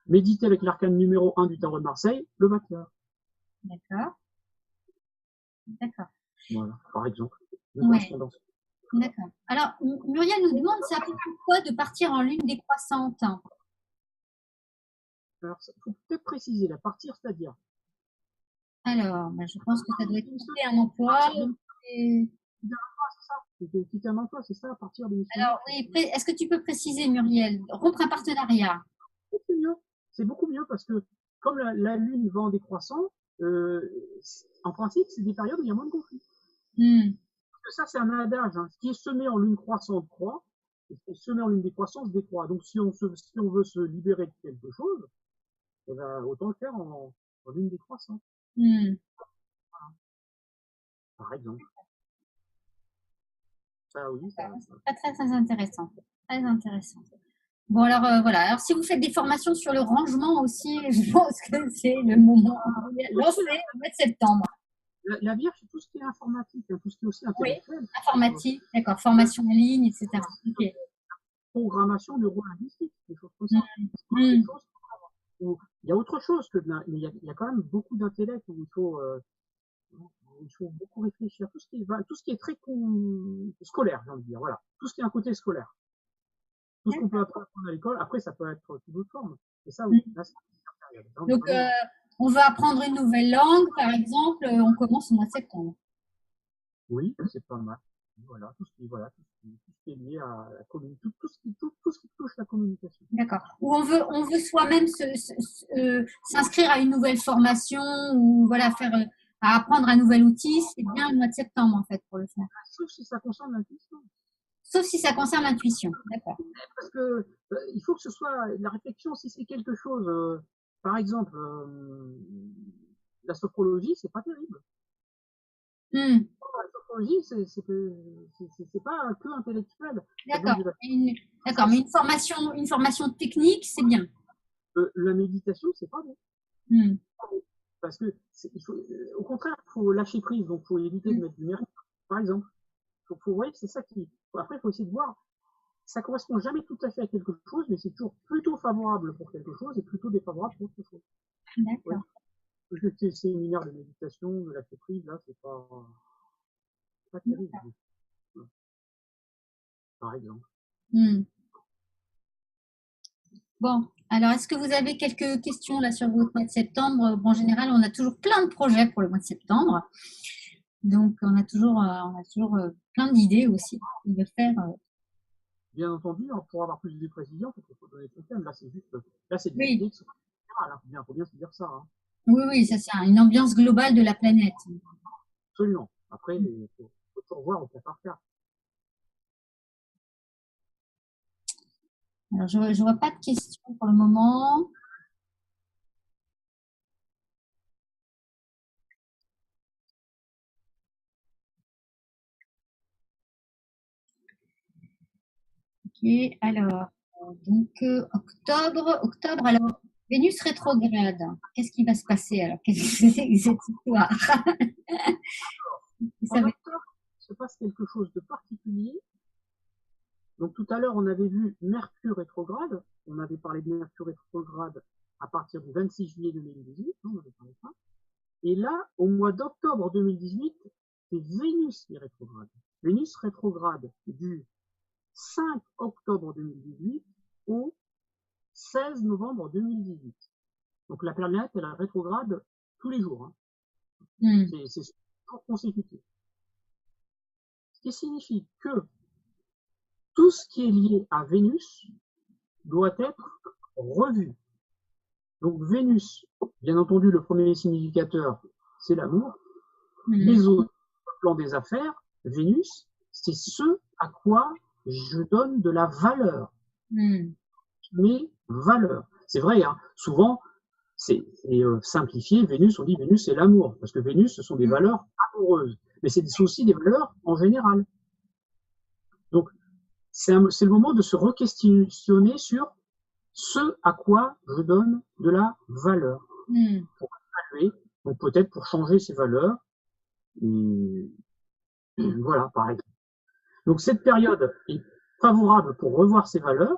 méditez avec l'arcane numéro 1 du tarot de Marseille, le battleur. D'accord. D'accord. Voilà, par exemple. Ouais. D'accord. Alors, Muriel nous demande, c'est à propos de quoi de partir en lune décroissante? Alors, il faut peut-être préciser la partir, c'est-à-dire. Alors, je pense que ça doit être quitter un emploi. Et... Quitter un emploi, c'est ça, à partir de. Alors, oui, est-ce que tu peux préciser, Muriel, rompre un partenariat? C'est mieux. C'est beaucoup mieux parce que comme la Lune va en décroissant, en principe, c'est des périodes où il y a moins de conflits. Parce que ça, c'est un adage. Hein. Ce qui est semé en lune croissante croît, et ce qui est semé en lune décroissante décroît. Donc, si on veut se libérer de quelque chose, et ben, autant le faire en une décroissante, par exemple. Ça, oui, ça. Très, très, très intéressant. Très intéressant. Bon, alors voilà. Alors, si vous faites des formations sur le rangement aussi, je pense que c'est le moment de lancer au mois de septembre. La bière, c'est tout ce qui est informatique, hein, tout ce qui est aussi Oui, intellectuel. informatique, d'accord, formation en ligne, etc. Ok. Programmation neurolinguistique, des choses comme ça. Mm. Il y a autre chose que il y a quand même beaucoup d'intellect où il faut beaucoup réfléchir. Tout ce qui est très scolaire, j'ai envie de dire. Voilà. Tout ce qui est un côté scolaire. Tout ce qu'on peut apprendre à l'école. Après, ça peut être sous d'autres formes. Et ça, oui. Là, Donc, on veut apprendre une nouvelle langue, par exemple, on commence au mois de septembre. Oui, c'est pas mal. Voilà, tout ce qui est lié à la communication, tout ce qui touche la communication. D'accord. Ou on veut soi-même s'inscrire à une nouvelle formation ou voilà, à apprendre un nouvel outil, c'est bien le mois de septembre, en fait, pour le faire. Sauf si ça concerne l'intuition. Sauf si ça concerne l'intuition. D'accord. Parce que il faut que ce soit la réflexion, si c'est quelque chose, par exemple, la sophrologie, c'est pas terrible. La sophrologie, c'est pas que intellectuel. D'accord. D'accord, mais une formation technique, c'est bien. La méditation, c'est pas bon. Parce que au contraire, il faut lâcher prise, donc il faut éviter de mettre du mérite, par exemple. Ouais, c'est ça qui. Après, il faut essayer de voir. Ça correspond jamais tout à fait à quelque chose, mais c'est toujours plutôt favorable pour quelque chose et plutôt défavorable pour autre chose. D'accord. Ouais. Parce que ces séminaires de méditation, de lâcher prise, là, c'est pas terrible. Ouais. Par exemple. Bon, alors est-ce que vous avez quelques questions là sur votre mois de septembre? Bon, en général, on a toujours plein de projets pour le mois de septembre. Donc, on a toujours plein d'idées aussi de faire. Bien entendu, pour avoir plus de précision, il faut donner son thème. Là, c'est des Oui. idées qui sont générales. Il faut bien se dire ça. Hein. Oui, ça c'est une ambiance globale de la planète. Absolument. Après, il faut toujours voir au cas par cas. Alors, je ne vois pas de questions pour le moment. Ok, alors, donc octobre, alors, Vénus rétrograde. Qu'est-ce qui va se passer alors? Qu'est-ce que c'est que cette histoire? En octobre, il se passe quelque chose de particulier. Donc tout à l'heure, on avait vu Mercure rétrograde. On avait parlé de Mercure rétrograde à partir du 26 juillet 2018. On avait parlé de ça. Et là, au mois d'octobre 2018, c'est Vénus qui est rétrograde. Vénus rétrograde du 5 octobre 2018 au 16 novembre 2018. Donc la planète, elle est rétrograde tous les jours. Hein. C'est jours consécutifs. Ce qui signifie que tout ce qui est lié à Vénus doit être revu. Donc Vénus, bien entendu, le premier significateur, c'est l'amour. Les autres, au plan des affaires, Vénus, c'est ce à quoi je donne de la valeur. Mes valeurs. C'est vrai, hein, souvent, c'est simplifié. Vénus, on dit Vénus, c'est l'amour. Parce que Vénus, ce sont des valeurs amoureuses. Mais c'est aussi des valeurs en général. Donc, c'est le moment de se re-questionner sur ce à quoi je donne de la valeur. Pour évaluer, donc peut-être pour changer ces valeurs. Et voilà, par exemple. Donc cette période est favorable pour revoir ses valeurs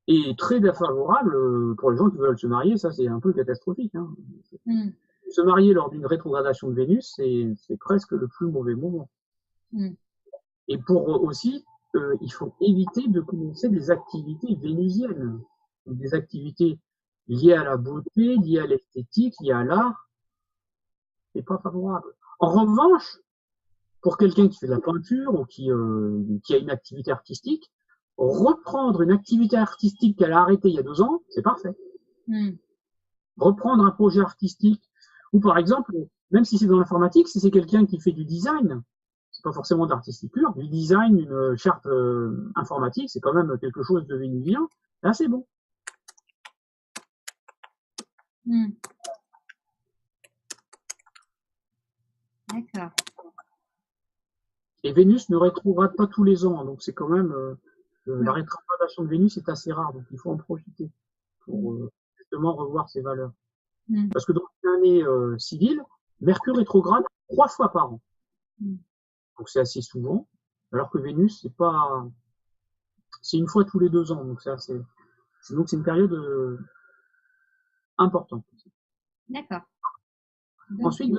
et très défavorable pour les gens qui veulent se marier. Ça, c'est un peu catastrophique. Hein. Se marier lors d'une rétrogradation de Vénus, c'est presque le plus mauvais moment. Et pour aussi, il faut éviter de commencer des activités vénusiennes, des activités liées à la beauté, liées à l'esthétique, liées à l'art. C'est pas favorable. En revanche, pour quelqu'un qui fait de la peinture ou qui a une activité artistique, reprendre une activité artistique qu'elle a arrêtée il y a 2 ans, c'est parfait. Reprendre un projet artistique, ou par exemple, même si c'est dans l'informatique, si c'est quelqu'un qui fait du design, c'est pas forcément de l'artistique pure, du design, une charte informatique, c'est quand même quelque chose de vénusien, là c'est bon. Hmm. D'accord. Et Vénus ne rétrograde pas tous les ans, hein, donc c'est quand même la rétrogradation de Vénus est assez rare, donc il faut en profiter pour justement revoir ses valeurs. Hmm. Parce que dans une année civile, Mercure rétrograde 3 fois par an, donc c'est assez souvent, alors que Vénus c'est une fois tous les 2 ans, donc c'est une période importante. D'accord. Donc, Ensuite,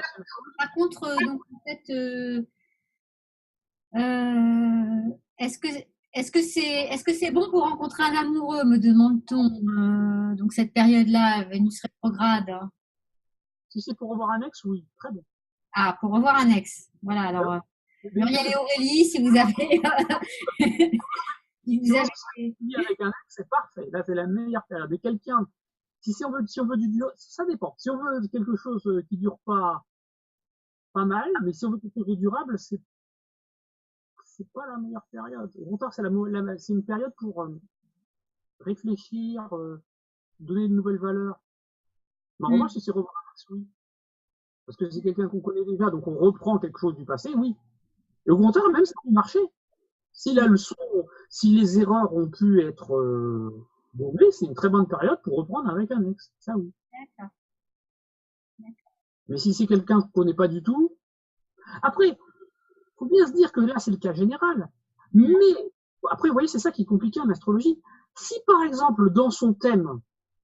par contre, donc en fait, est-ce que c'est bon pour rencontrer un amoureux, me demande-t-on, donc cette période-là, Vénus rétrograde. Hein. si c'est pour revoir un ex, oui, très bien. Ah, pour revoir un ex. Voilà, alors Muriel et Aurélie, si vous avez, si vous avez... avec un ex, c'est parfait. Là, c'est la meilleure période. Et quelqu'un, si on veut du dur, ça dépend. Si on veut quelque chose qui dure pas mal, mais si on veut quelque chose de durable, c'est pas la meilleure période. Au contraire, c'est une période pour réfléchir, donner de nouvelles valeurs. Mais en revanche, si c'est revoir un ex, oui. Parce que c'est quelqu'un qu'on connaît déjà, donc on reprend quelque chose du passé, oui. Et au contraire, même ça peut marcher. Si la leçon, si les erreurs ont pu être bombées, c'est une très bonne période pour reprendre avec un ex. Ça oui. D'accord. Mais si c'est quelqu'un qu'on ne connaît pas du tout, après, faut bien se dire que là, c'est le cas général. Mais après, vous voyez, c'est ça qui est compliqué en astrologie. Si par exemple, dans son thème,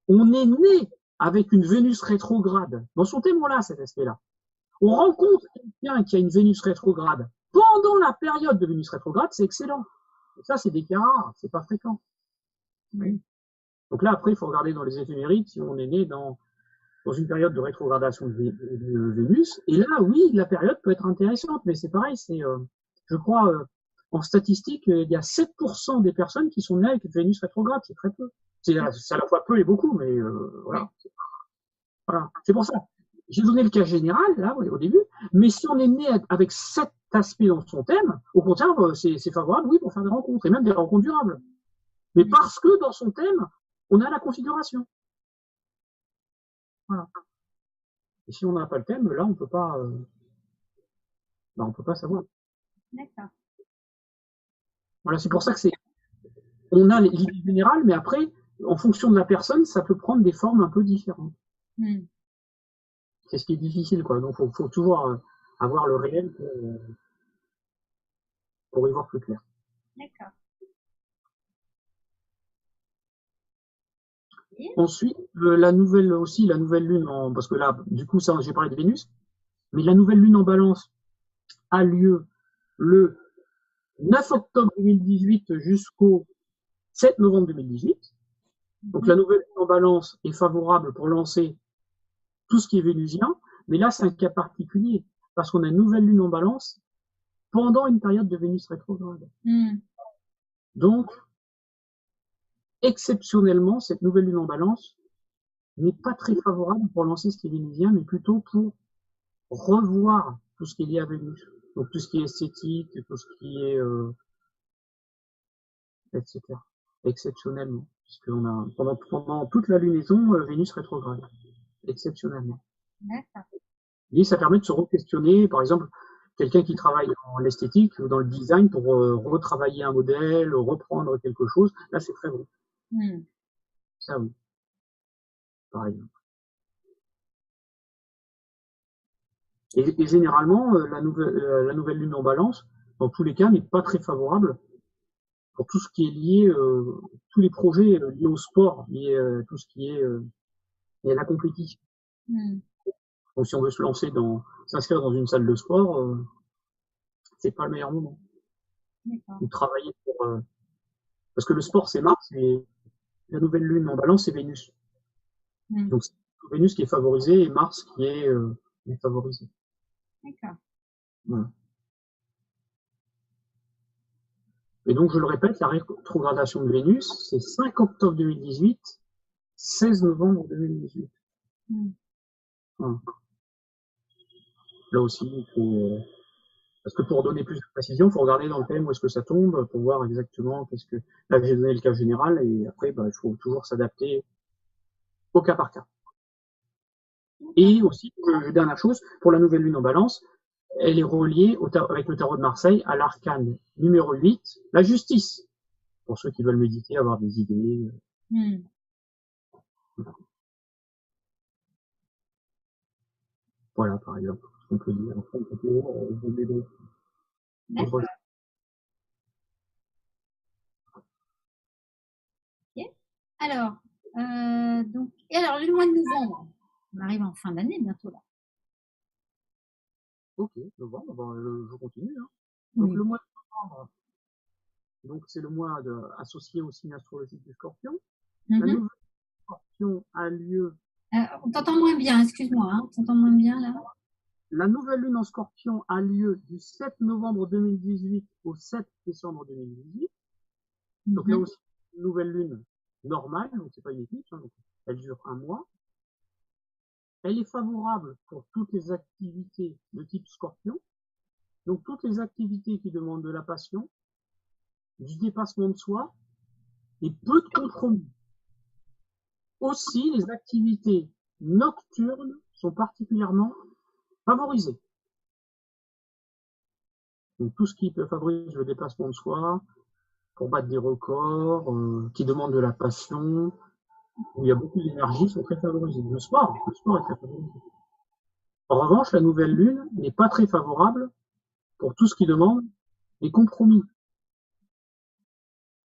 on est né avec une Vénus rétrograde, dans son thème, on a cet aspect-là. On rencontre quelqu'un qui a une Vénus rétrograde pendant la période de Vénus rétrograde, c'est excellent. Et ça, c'est des cas rares, c'est pas fréquent. Oui. Donc là, après, il faut regarder dans les éphémérides si on est né dans une période de rétrogradation de Vénus. Et là, oui, la période peut être intéressante, mais c'est pareil, je crois, en statistique, il y a 7% des personnes qui sont nées avec Vénus rétrograde, c'est très peu. C'est à la fois peu et beaucoup, mais voilà. Voilà. C'est pour ça. J'ai donné le cas général, là, au début, mais si on est né avec cet aspect dans son thème, au contraire, c'est favorable, oui, pour faire des rencontres, et même des rencontres durables. Mais parce que dans son thème, on a la configuration. Voilà. Et si on n'a pas le thème, là, on peut pas savoir. D'accord. Voilà, c'est pour ça que on a l'idée générale, mais après, en fonction de la personne, ça peut prendre des formes un peu différentes. C'est ce qui est difficile, quoi. Donc, faut toujours avoir le réel pour y voir plus clair. D'accord. Ensuite, la nouvelle lune parce que là, du coup, ça, j'ai parlé de Vénus, mais la nouvelle lune en Balance a lieu le 9 octobre 2018 jusqu'au 7 novembre 2018. Donc la nouvelle lune en Balance est favorable pour lancer tout ce qui est vénusien, mais là c'est un cas particulier parce qu'on a une nouvelle lune en Balance pendant une période de Vénus rétrograde. Donc exceptionnellement, cette nouvelle lune en Balance n'est pas très favorable pour lancer ce qui est vénusien, mais plutôt pour revoir tout ce qui est lié à Vénus. Donc tout ce qui est esthétique, tout ce qui est etc. Exceptionnellement, puisqu'on a pendant toute la lunaison Vénus rétrograde. Exceptionnellement. D'accord. Et ça permet de se re-questionner, par exemple, quelqu'un qui travaille dans l'esthétique ou dans le design pour retravailler un modèle, reprendre quelque chose, là c'est très bon. Ça oui. Par exemple. Et généralement, la nouvelle lune en Balance, dans tous les cas, n'est pas très favorable pour tout ce qui est lié, tous les projets liés au sport, liés tout ce qui est lié à la compétition. Donc si on veut s'inscrire dans une salle de sport, c'est pas le meilleur moment. Ou travailler parce que le sport c'est Mars, et la nouvelle lune en Balance c'est Vénus. Donc c'est Vénus qui est favorisée et Mars qui est défavorisé. D'accord. Voilà. Et donc je le répète, la rétrogradation de Vénus, c'est 5 octobre 2018, 16 novembre 2018. Voilà. Là aussi, il faut parce que pour donner plus de précision, il faut regarder dans le thème où est-ce que ça tombe pour voir exactement qu'est-ce que. Là, j'ai donné le cas général et après, il faut toujours s'adapter au cas par cas. Et aussi, dernière chose, pour la nouvelle lune en balance, elle est reliée avec le tarot de Marseille à l'arcane numéro 8, la justice. Pour ceux qui veulent méditer, avoir des idées. Voilà, par exemple, ce qu'on peut dire. Enfin, on peut dire, D'accord. Ok. Alors, alors, le mois de novembre, on arrive en fin d'année bientôt là. Ok, novembre, je continue. Hein. Donc Oui. le mois de novembre, donc c'est le mois associé au signe astrologique du Scorpion. La nouvelle Scorpion a lieu. On t'entend moins bien, excuse-moi, hein, on t'entend moins bien là. La nouvelle lune en Scorpion a lieu du 7 novembre 2018 au 7 décembre 2018. Donc là aussi, une nouvelle lune normale, donc c'est pas une éclipse, hein, donc elle dure un mois. Elle est favorable pour toutes les activités de type Scorpion. Donc toutes les activités qui demandent de la passion, du dépassement de soi et peu de compromis. Aussi, les activités nocturnes sont particulièrement favorisées. Donc tout ce qui favorise le dépassement de soi, pour battre des records, qui demandent de la passion, où il y a beaucoup d'énergie, sont très favorisés. Le sport est très favorisé. En revanche, la nouvelle lune n'est pas très favorable pour tout ce qui demande des compromis.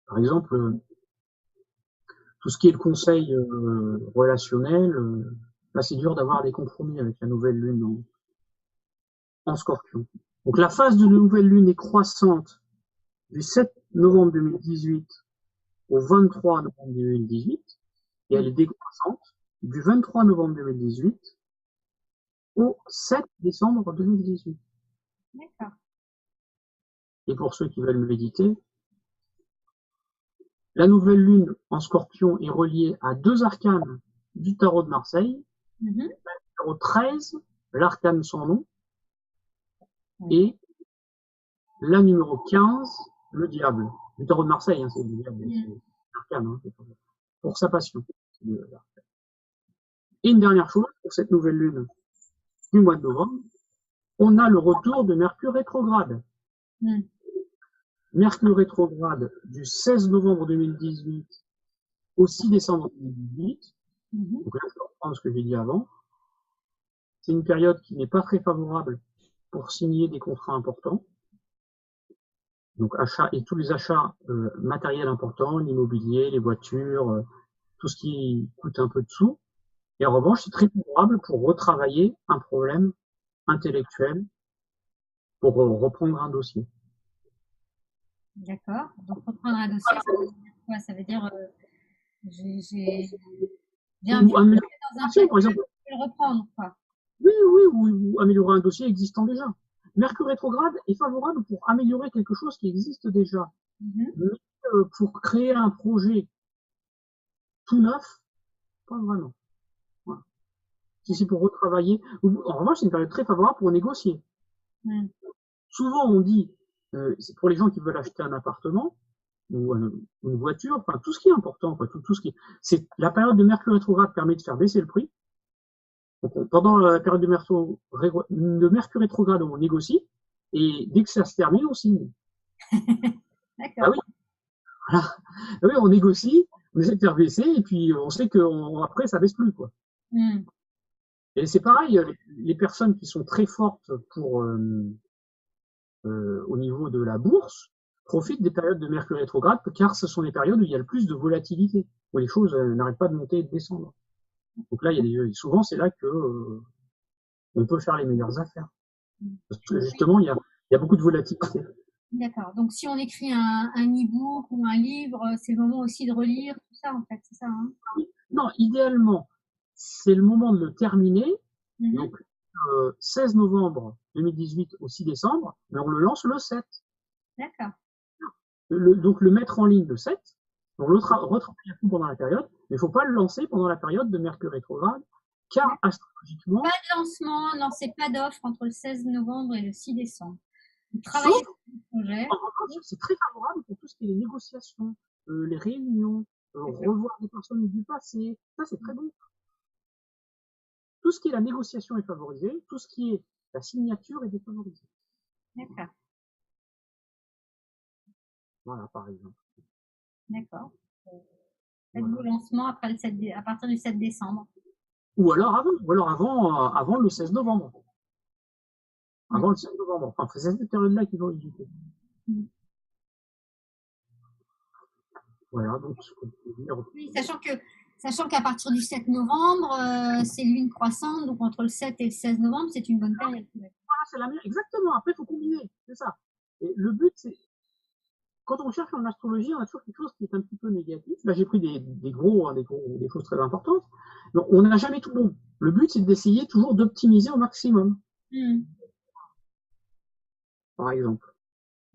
Par exemple, tout ce qui est le conseil relationnel, là c'est dur d'avoir des compromis avec la nouvelle lune en Scorpion. Donc la phase de nouvelle lune est croissante du 7 novembre 2018 au 23 novembre 2018 et elle est décroissante du 23 novembre 2018 au 7 décembre 2018. D'accord. Et pour ceux qui veulent méditer, la nouvelle lune en Scorpion est reliée à deux arcanes du tarot de Marseille. Le numéro 13, l'arcane sans nom, et la numéro 15, le diable. Du tarot de Marseille, hein, c'est le diable, c'est l'arcane, hein, pour sa passion. Et une dernière chose, pour cette nouvelle lune du mois de novembre, on a le retour de Mercure rétrograde. Mercure rétrograde du 16 novembre 2018 au 6 décembre 2018. Donc là, je vais reprendre ce que j'ai dit avant. C'est une période qui n'est pas très favorable pour signer des contrats importants. Donc achats et tous les achats matériels importants, l'immobilier, les voitures, tout ce qui coûte un peu de sous. Et en revanche, c'est très favorable pour retravailler un problème intellectuel, pour reprendre un dossier. D'accord. Donc reprendre un dossier, ça veut dire quoi? Ça veut dire j'ai un Ou vieux améliorer dans un par exemple. je vais le reprendre, quoi. Oui, ou améliorer un dossier existant déjà. Mercure rétrograde est favorable pour améliorer quelque chose qui existe déjà. Mais pour créer un projet tout neuf, pas vraiment. Voilà. Si c'est pour retravailler, en revanche, c'est une période très favorable pour négocier. Souvent, on dit, c'est pour les gens qui veulent acheter un appartement ou une voiture, enfin tout ce qui est important, quoi, tout ce qui, c'est la période de Mercure rétrograde permet de faire baisser le prix. Donc, pendant la période de Mercure rétrograde, on négocie et dès que ça se termine, on signe. D'accord. Ah oui. Voilà. Ah oui, on négocie, on essaie de faire baisser et puis on sait qu'après ça baisse plus, quoi. Et c'est pareil, les personnes qui sont très fortes pour au niveau de la bourse profitent des périodes de Mercure rétrograde car ce sont les périodes où il y a le plus de volatilité, où les choses n'arrêtent pas de monter et de descendre. Donc là, souvent c'est là que on peut faire les meilleures affaires. Parce que justement, il y a beaucoup de volatilité. D'accord. Donc si on écrit un e-book ou un livre, c'est le moment aussi de relire tout ça, en fait, c'est ça, hein? Non, idéalement, c'est le moment de le terminer. Donc 16 novembre 2018 au 6 décembre, mais on le lance le 7. D'accord. Donc le mettre en ligne le 7, donc retravailler à fond pendant la période, mais il ne faut pas le lancer pendant la période de Mercure rétrograde, car astrologiquement. Pas de lancement, lancez pas d'offre entre le 16 novembre et le 6 décembre. Travaillez sur le projet. En revanche, c'est très favorable pour tout ce qui est les négociations, les réunions, revoir des personnes du passé. Ça, c'est très bon. tout ce qui est la négociation est favorisé, tout ce qui est la signature est défavorisé. D'accord. Voilà, par exemple. D'accord. Voilà. Faites-vous lancement après le 7 à partir du 7 décembre. Ou alors avant le 16 novembre. Avant le 16 novembre. Enfin, c'est cette période-là qu'il faut éviter. Voilà, donc ce qu'on peut dire. Oui, sachant qu'à partir du 7 novembre, c'est lune croissante, donc entre le 7 et le 16 novembre, c'est une bonne période. Voilà, c'est la meilleure. Exactement. Après, il faut combiner. C'est ça. Et le but, c'est, quand on cherche en astrologie, on a toujours quelque chose qui est un petit peu négatif. Là, j'ai pris des choses très importantes. Donc, on n'a jamais tout bon. Le but, c'est d'essayer toujours d'optimiser au maximum. Par exemple.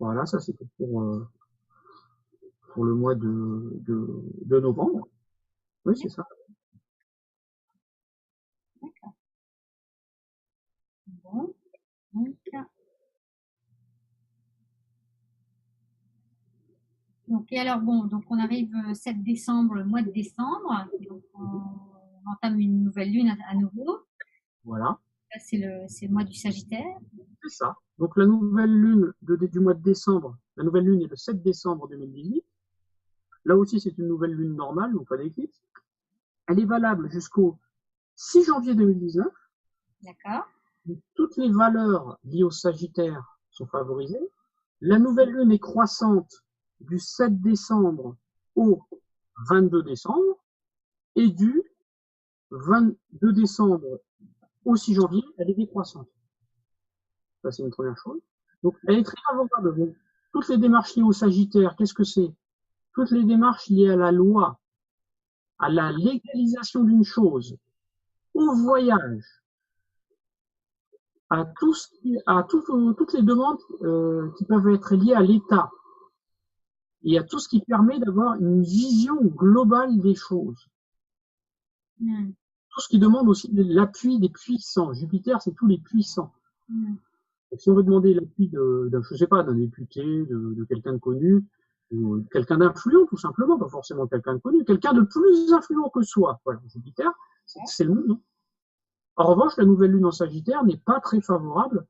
Voilà, ça, c'était pour le mois de novembre. Oui, c'est ça. D'accord. Bon. Donc, et alors, bon, donc on arrive 7 décembre, le mois de décembre. Donc, on entame une nouvelle lune à nouveau. Voilà. Là, c'est le mois du Sagittaire. C'est ça. Donc, la nouvelle lune du mois de décembre, la nouvelle lune est le 7 décembre 2018. Là aussi, c'est une nouvelle lune normale, donc pas d'éclipse. Elle est valable jusqu'au 6 janvier 2019. D'accord. Toutes les valeurs liées au Sagittaire sont favorisées. La nouvelle lune est croissante du 7 décembre au 22 décembre et du 22 décembre au 6 janvier, elle est décroissante. Ça, c'est une première chose. Donc, elle est très favorable. Donc, toutes les démarches liées au Sagittaire, qu'est-ce que c'est? Toutes les démarches liées à la loi, à la légalisation d'une chose, au voyage, à toutes les demandes qui peuvent être liées à l'État et à tout ce qui permet d'avoir une vision globale des choses. Tout ce qui demande aussi l'appui des puissants. Jupiter, c'est tous les puissants. Donc, si on veut demander l'appui je sais pas, d'un député, de quelqu'un de connu, ou quelqu'un d'influent, tout simplement, pas forcément quelqu'un de connu, quelqu'un de plus influent que soi. Voilà, Jupiter, c'est le monde. En revanche, la nouvelle lune en Sagittaire n'est pas très favorable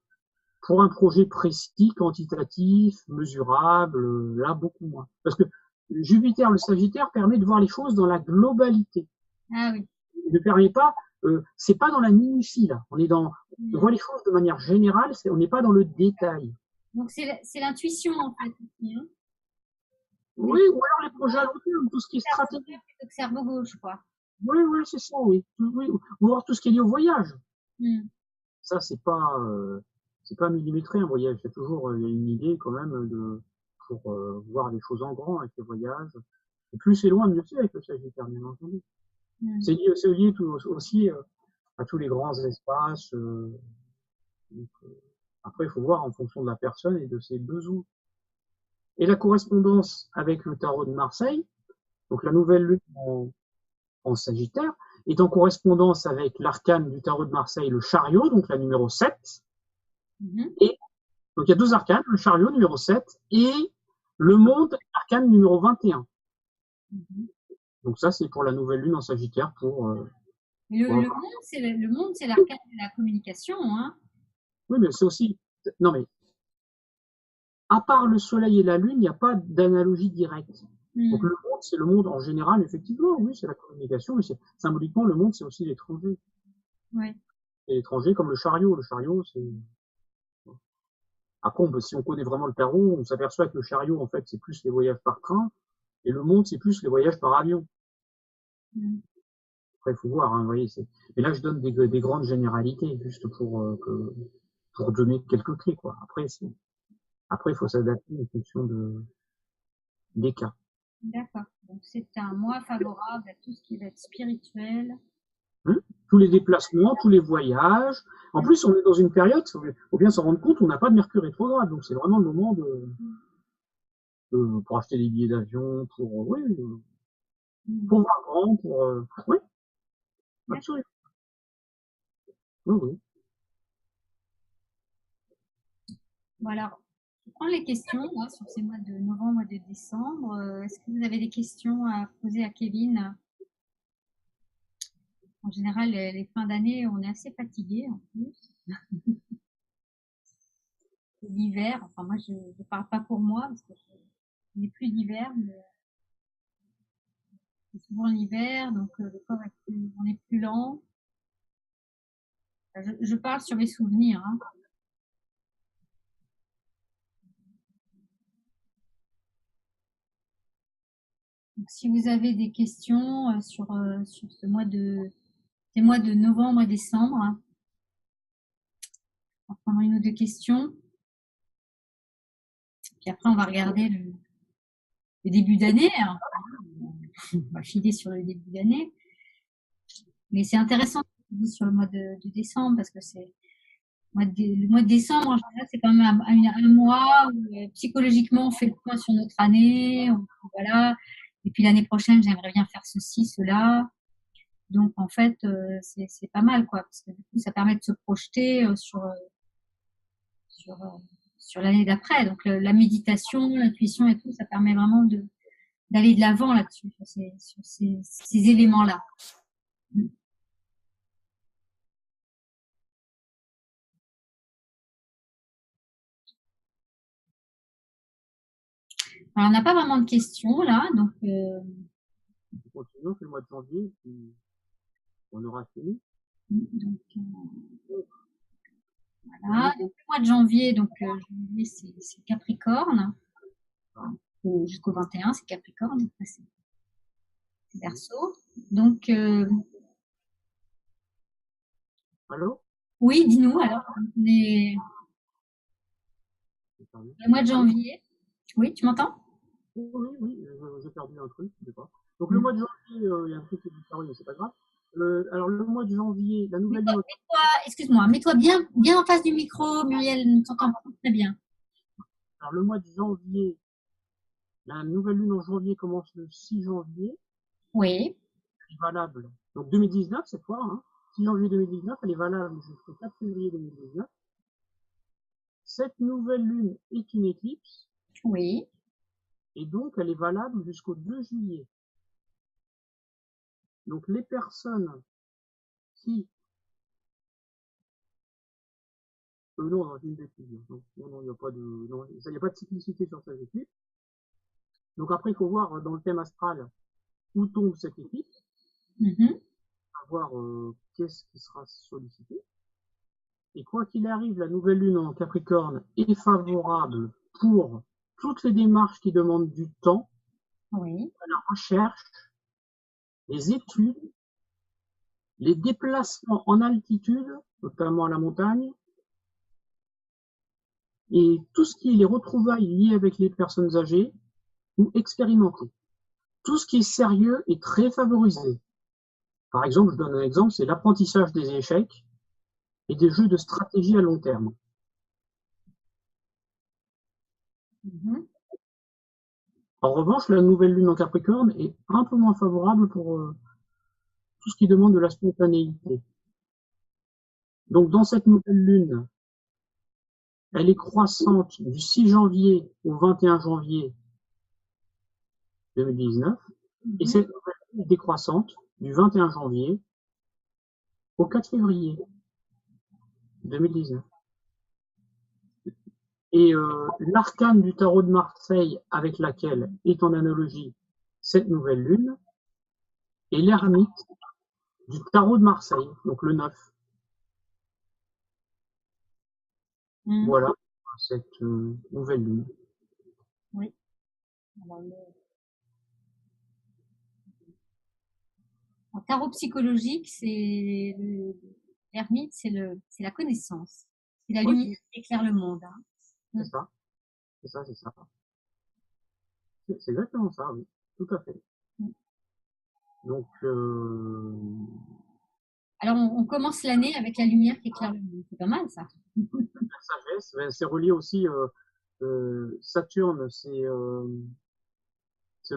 pour un projet précis, quantitatif, mesurable, là, beaucoup moins. Parce que Jupiter, le Sagittaire, permet de voir les choses dans la globalité. Ah oui. Il ne permet pas, c'est pas dans la minutie, là. On voit les choses de manière générale, on n'est pas dans le détail. Donc, c'est l'intuition, en fait. Hein. Oui, ou alors les projets à long terme, tout ce qui est stratégique. Plutôt que cerveau gauche, quoi. Oui, c'est ça, oui. Ou alors tout ce qui est lié au voyage. Ça, c'est pas millimétré, un voyage. Il y a toujours une idée, quand même, pour voir les choses en grand avec les voyages. Et plus c'est loin, mieux c'est avec le Sagittaire, bien entendu. C'est lié aussi à tous les grands espaces. Après, il faut voir en fonction de la personne et de ses besoins. Et la correspondance avec le tarot de Marseille, donc la nouvelle lune en Sagittaire, est en correspondance avec l'arcane du tarot de Marseille, le chariot, donc la numéro 7. Et donc il y a deux arcanes, le chariot numéro 7 et le monde, arcane numéro 21. Donc ça, c'est pour la nouvelle lune en Sagittaire. Le monde, c'est l'arcane de la communication. Hein. Oui, mais c'est aussi... Non, mais à part le soleil et la lune, il n'y a pas d'analogie directe. Donc le monde, c'est le monde en général, effectivement, oui, c'est la communication, mais symboliquement, le monde, c'est aussi l'étranger. Oui. Et l'étranger, comme le chariot. Le chariot, c'est... Après, si on connaît vraiment le tarot, on s'aperçoit que le chariot, en fait, c'est plus les voyages par train, et le monde, c'est plus les voyages par avion. Après, il faut voir, hein, vous voyez. Mais là, je donne des grandes généralités, juste pour donner quelques clés, quoi. Après, il faut s'adapter en fonction des cas. D'accord. Donc, c'est un mois favorable à tout ce qui va être spirituel. Tous les déplacements, tous les voyages. En plus, on est dans une période, il faut bien s'en rendre compte, on n'a pas de Mercure rétrograde, donc c'est vraiment le moment pour acheter des billets d'avion, pour voir grand, oui, absolument. Oui. Bon, alors, je prends les questions là, sur ces mois de novembre et de décembre. Est-ce que vous avez des questions à poser à Kevin? En général, les fins d'année, on est assez fatigué en plus. L'hiver, enfin moi je parle pas pour moi parce que je n'ai plus d'hiver, mais c'est souvent l'hiver, donc le corps on est plus lent. Je parle sur mes souvenirs, hein. Donc, si vous avez des questions sur ces mois de novembre et décembre, hein, on va prendre une ou deux questions. Puis après, on va regarder le début d'année, hein. On va filer sur le début d'année. Mais c'est intéressant sur le mois de décembre parce que le mois de décembre, en général, c'est quand même un mois où psychologiquement, on fait le point sur notre année. Voilà. Et puis l'année prochaine, j'aimerais bien faire ceci, cela. Donc, en fait, c'est pas mal, quoi, parce que du coup, ça permet de se projeter sur, euh, sur l'année d'après. Donc, la méditation, l'intuition et tout, ça permet vraiment d'aller de l'avant là-dessus, sur ces éléments-là. Alors, on n'a pas vraiment de questions là, donc Continuons, c'est le mois de janvier, puis on aura fini. donc, voilà. Donc, le mois de janvier, donc janvier, c'est Capricorne, jusqu'au 21, c'est Capricorne, après c'est Verseau. Donc, Allô? oui, dis-nous alors, le mois de Allô? janvier. Oui, tu m'entends? Oui, oui, oui, j'ai perdu un truc, je sais pas. Donc le mois de janvier, il y a un truc qui est disparu, mais c'est pas grave. Alors le mois de janvier, la nouvelle lune. Excuse-moi, mets-toi bien en face du micro, Muriel, ne t'entend pas très bien. Alors le mois de janvier, la nouvelle lune en janvier commence le 6 janvier, Oui. elle est valable. Donc 2019 cette fois, hein, 6 janvier 2019, elle est valable jusqu'au 4 février 2019. Cette nouvelle lune est une éclipse, Oui. et donc elle est valable jusqu'au 2 juillet. Donc les personnes qui non, non, j'ai une bêtise. Non, non, il n'y a pas de, non, il n'y a pas de cyclicité sur cette éclipse. Donc après, il faut voir dans le thème astral où tombe cette éclipse, Mhm. voir qu'est-ce qui sera sollicité. Et quoi qu'il arrive, la nouvelle lune en Capricorne est favorable pour toutes les démarches qui demandent du temps, Oui. la recherche, les études, les déplacements en altitude, notamment à la montagne, et tout ce qui est les retrouvailles liées avec les personnes âgées ou expérimentées. Tout ce qui est sérieux est très favorisé. Par exemple, je donne un exemple, c'est l'apprentissage des échecs et des jeux de stratégie à long terme. Mhm. En revanche, la nouvelle lune en Capricorne est un peu moins favorable pour tout ce qui demande de la spontanéité. Donc dans cette nouvelle lune, elle est croissante du 6 janvier au 21 janvier 2019 et cette nouvelle lune est décroissante du 21 janvier au 4 février 2019. Et l'arcane du tarot de Marseille avec laquelle est en analogie cette nouvelle lune est l'ermite du tarot de Marseille, donc le 9. Mhm. Voilà cette nouvelle lune. Oui. Alors, en tarot psychologique, l'ermite, c'est la connaissance. C'est la Oui, lumière qui éclaire le monde, hein. c'est ça, c'est ça, c'est ça. C'est exactement ça, oui, tout à fait. Mm. Donc, Alors, on commence l'année avec la lumière qui éclaire le monde. C'est pas mal, ça. la sagesse, c'est relié aussi, Saturne, c'est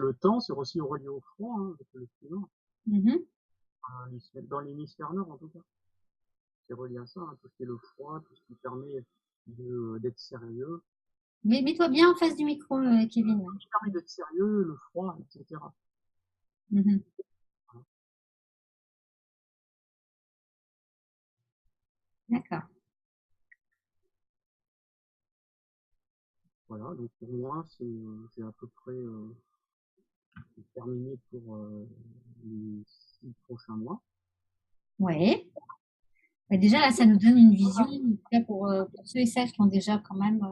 le temps, c'est aussi relié au froid, hein, avec le climat, Mhm. dans l'hémisphère nord en tout cas. C'est relié à ça, hein, tout ce qui est le froid, tout ce qui permet d'être sérieux. Mais mets-toi bien en face du micro, Kevin. Tout ce qui permet d'être sérieux, le froid, etc. Mhm. D'accord. Voilà, donc pour moi, j'ai à peu près terminé pour les 6 prochains mois. Ouais. Bah, déjà, là, ça nous donne une vision, en tout cas pour ceux et celles qui ont déjà quand même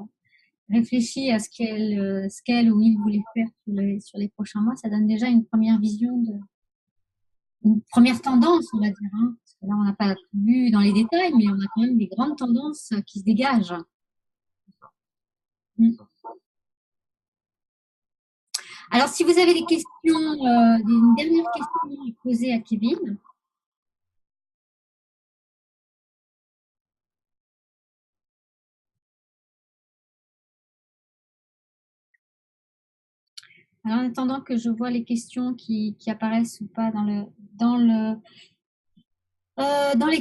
réfléchi à ce qu'elle ou il voulait faire sur les prochains mois. Ça donne déjà une première vision, une première tendance, on va dire, hein. Parce que là, on n'a pas tout vu dans les détails, mais on a quand même des grandes tendances qui se dégagent. Mm. Alors, si vous avez des questions, une dernière question à poser à Kevin. Alors, en attendant que je vois les questions qui apparaissent ou pas dans les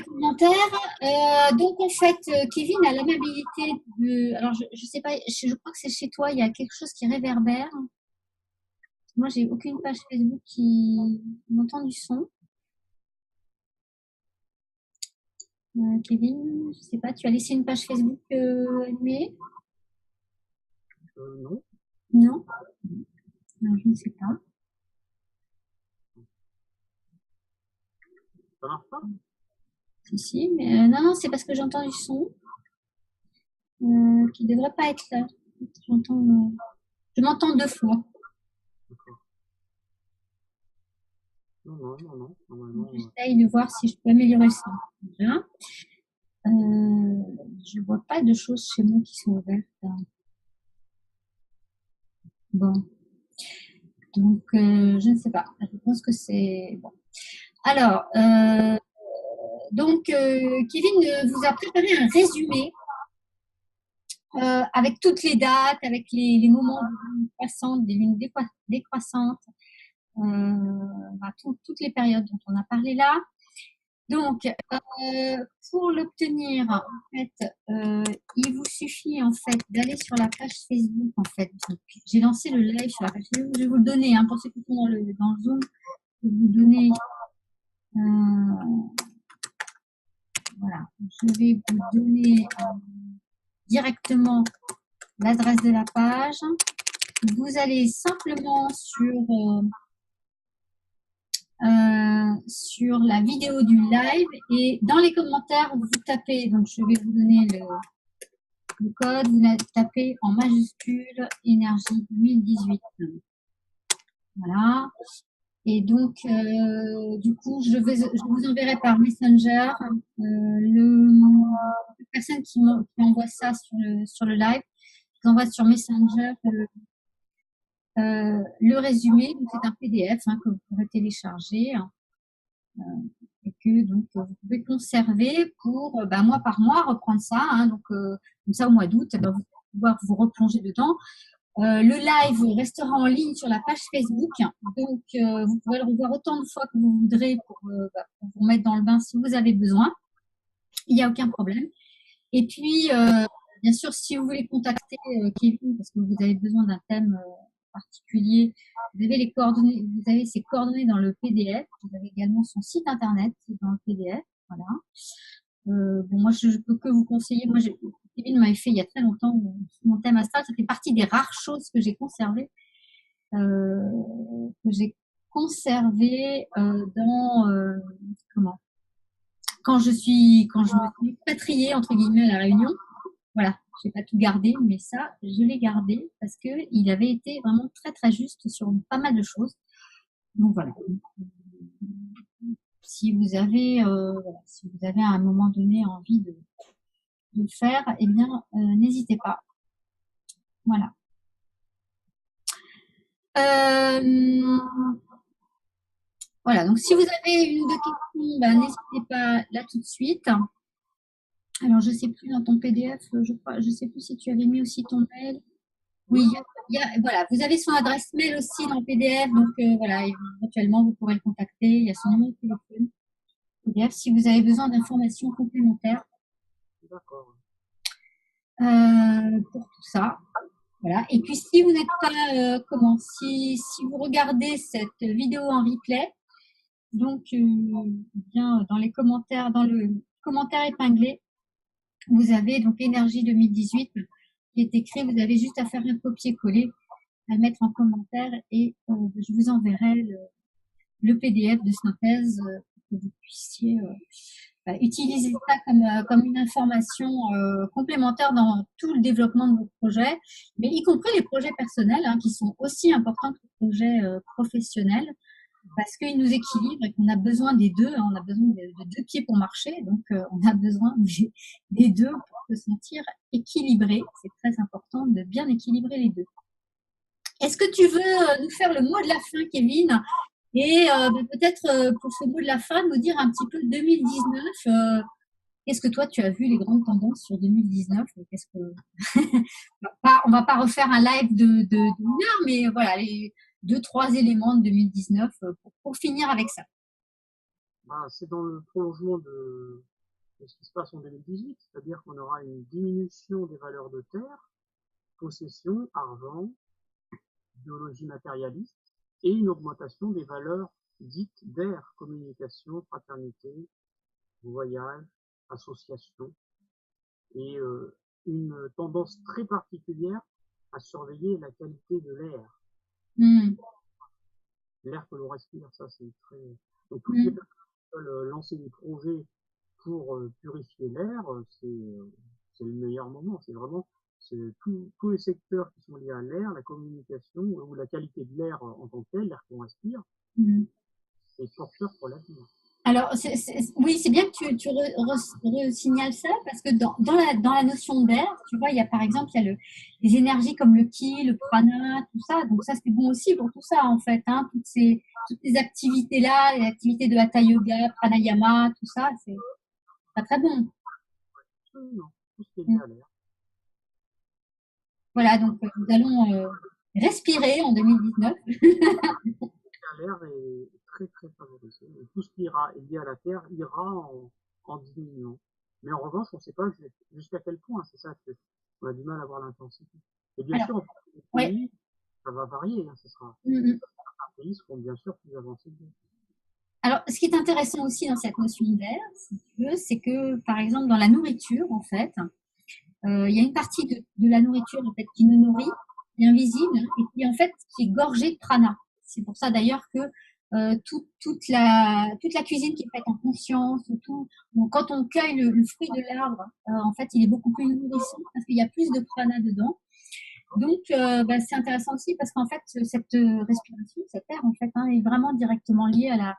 commentaires. Donc, en fait, Kevin a l'amabilité de. Alors, je sais pas, je crois que c'est chez toi, il y a quelque chose qui réverbère. Moi, j'ai aucune page Facebook qui m'entend du son. Kevin, je sais pas, tu as laissé une page Facebook allumée? Non. Non? Non, je ne sais pas. Ça marche pas? Si, mais non, c'est parce que j'entends du son qui ne devrait pas être là. Je m'entends deux fois. D'accord. Non, normalement. J'essaye de voir si je peux améliorer ça. Déjà. Je ne vois pas de choses chez moi qui sont ouvertes. Bon. Donc, je ne sais pas. Je pense que c'est bon. Alors, donc, Kevin vous a préparé un résumé avec toutes les dates, avec les moments de lune croissante, des lunes décroissantes, toutes les périodes dont on a parlé là. Donc, pour l'obtenir, en fait, il vous suffit en fait d'aller sur la page Facebook. En fait, j'ai lancé le live sur la page Facebook. Je vais vous le donner hein, pour ceux qui sont dans le Zoom. Je vais vous donner. Voilà, je vais vous donner directement l'adresse de la page. Vous allez simplement sur la vidéo du live et dans les commentaires, vous tapez, donc je vais vous donner le code, vous tapez en majuscule énergie 2018. Voilà. Et donc, du coup, je vous enverrai par Messenger la personne qui envoie ça sur le live. Je vous envoie sur Messenger le résumé. C'est un PDF hein, que vous pourrez télécharger et que donc vous pouvez conserver pour mois par mois reprendre ça. Hein, donc, comme ça, au mois d'août, vous allez pouvoir vous replonger dedans. Le live restera en ligne sur la page Facebook, donc vous pourrez le revoir autant de fois que vous voudrez pour vous mettre dans le bain si vous avez besoin. Il n'y a aucun problème. Et puis, bien sûr, si vous voulez contacter Kevin parce que vous avez besoin d'un thème particulier, vous avez ses coordonnées dans le PDF. Vous avez également son site internet dans le PDF. Voilà. Bon, moi, je peux que vous conseiller. Moi, Kevin m'avait fait il y a très longtemps mon thème astral. Ça fait partie des rares choses que j'ai conservées, dans comment quand je me suis expatriée entre guillemets à la Réunion. Voilà, j'ai pas tout gardé, mais ça, je l'ai gardé parce que il avait été vraiment très très juste sur pas mal de choses. Donc voilà. Si vous avez à un moment donné envie de le faire, eh bien, n'hésitez pas. Voilà. Voilà, donc si vous avez une ou deux questions, n'hésitez pas là tout de suite. Alors, je ne sais plus dans ton PDF, je ne sais plus si tu avais mis aussi ton mail. Oui, voilà, vous avez son adresse mail aussi dans le PDF, donc voilà, éventuellement vous pourrez le contacter. Il y a son numéro de téléphone. PDF si vous avez besoin d'informations complémentaires. D'accord. Pour tout ça. Voilà. Et puis si vous n'êtes pas si vous regardez cette vidéo en replay, donc bien dans les commentaires, dans le commentaire épinglé, vous avez donc Énergie 2018 qui est écrit. Vous avez juste à faire un copier-coller, à le mettre en commentaire et je vous enverrai le PDF de synthèse pour que vous puissiez utiliser ça comme une information complémentaire dans tout le développement de vos projets, mais y compris les projets personnels qui sont aussi importants que les projets professionnels parce qu'ils nous équilibrent et qu'on a besoin des deux. On a besoin de deux pieds pour marcher, donc on a besoin des deux pour se sentir équilibré. C'est très important de bien équilibrer les deux. Est-ce que tu veux nous faire le mot de la fin, Kevin? Et peut-être pour ce mot de la fin, nous dire un petit peu 2019. Qu'est-ce que toi, tu as vu les grandes tendances sur 2019? Qu'est-ce que... on va pas refaire un live d'une heure, mais voilà, les 2-3 éléments de 2019 pour finir avec ça. C'est dans le prolongement de ce qui se passe en 2018, c'est-à-dire qu'on aura une diminution des valeurs de terre, possession, argent, biologie matérialiste, et une augmentation des valeurs dites d'air, communication, fraternité, voyage, association, et une tendance très particulière à surveiller la qualité de l'air. L'air que l'on respire, ça c'est très... Donc toutes les personnes qui veulent lancer des projets pour purifier l'air, c'est le meilleur moment. C'est vraiment tous les secteurs qui sont liés à l'air, la communication ou la qualité de l'air en tant que tel, l'air qu'on respire, c'est porteur pour l'avenir. Alors, oui, c'est bien que tu signales ça, parce que dans la notion d'air, tu vois, il y a par exemple les énergies comme le ki, le prana, tout ça. Donc ça, c'est bon aussi pour tout ça, en fait. Toutes ces activités-là, les activités de hatha yoga, pranayama, tout ça, c'est pas très bon. Non, tout ce qui est lié à l'air. Voilà, donc nous allons respirer en 2019. L'air est très très favorisé. Et tout ce qui est lié à la terre ira en diminuant. Mais en revanche, on ne sait pas jusqu'à quel point. C'est ça qu'on a du mal à voir l'intensité. Et bien sûr, en pays, ça va varier. Ce sera certains pays seront bien sûr plus avancés que d'autres. Alors, ce qui est intéressant aussi dans cette notion d'air, si tu veux, c'est que, par exemple, dans la nourriture, en fait, il y a une partie de la nourriture en fait, qui nous nourrit, qui est invisible, et qui en fait qui est gorgée de prana. C'est pour ça d'ailleurs que toute la cuisine qui est faite en conscience, quand on cueille le fruit de l'arbre, en fait, il est beaucoup plus nourrissant parce qu'il y a plus de prana dedans. Donc, c'est intéressant aussi parce qu'en fait, cette respiration, cet air, en fait, est vraiment directement lié à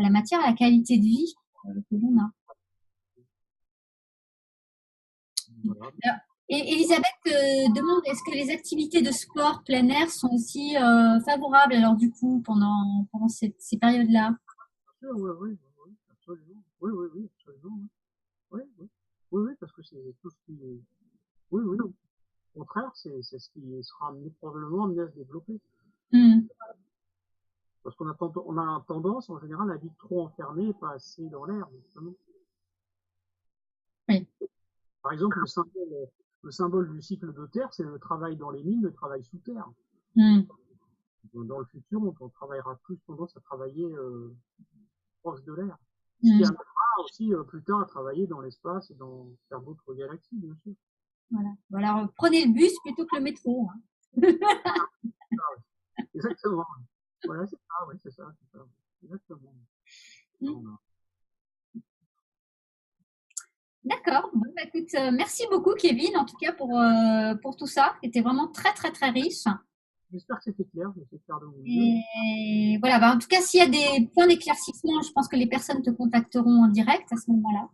la matière, à la qualité de vie que l'on a. Voilà. Et Elisabeth demande, est-ce que les activités de sport plein air sont aussi favorables alors du coup pendant ces périodes-là? Oui, absolument. Oui, absolument. Oui, parce que c'est tout ce qui est... Oui. Au contraire, c'est ce qui sera probablement amené à se développer. Parce qu'on a tendance, en général, à vivre trop enfermé et pas assez dans l'air, justement. Oui. Par exemple, le symbole du cycle de terre, c'est le travail dans les mines, le travail sous terre. Dans le futur, on travaillera plus tendance à travailler proche de l'air. Ce qui amènera aussi plus tard à travailler dans l'espace et faire d'autres galaxies, bien sûr. Voilà. Alors, prenez le bus plutôt que le métro. Exactement. Voilà, c'est ça, oui, c'est ça. Exactement. D'accord. Bon, écoute, merci beaucoup, Kevin, en tout cas pour tout ça. C'était vraiment très, très, très riche. J'espère que c'était clair. J'essaie de faire de mon mieux. Et voilà, en tout cas, s'il y a des points d'éclaircissement, je pense que les personnes te contacteront en direct à ce moment-là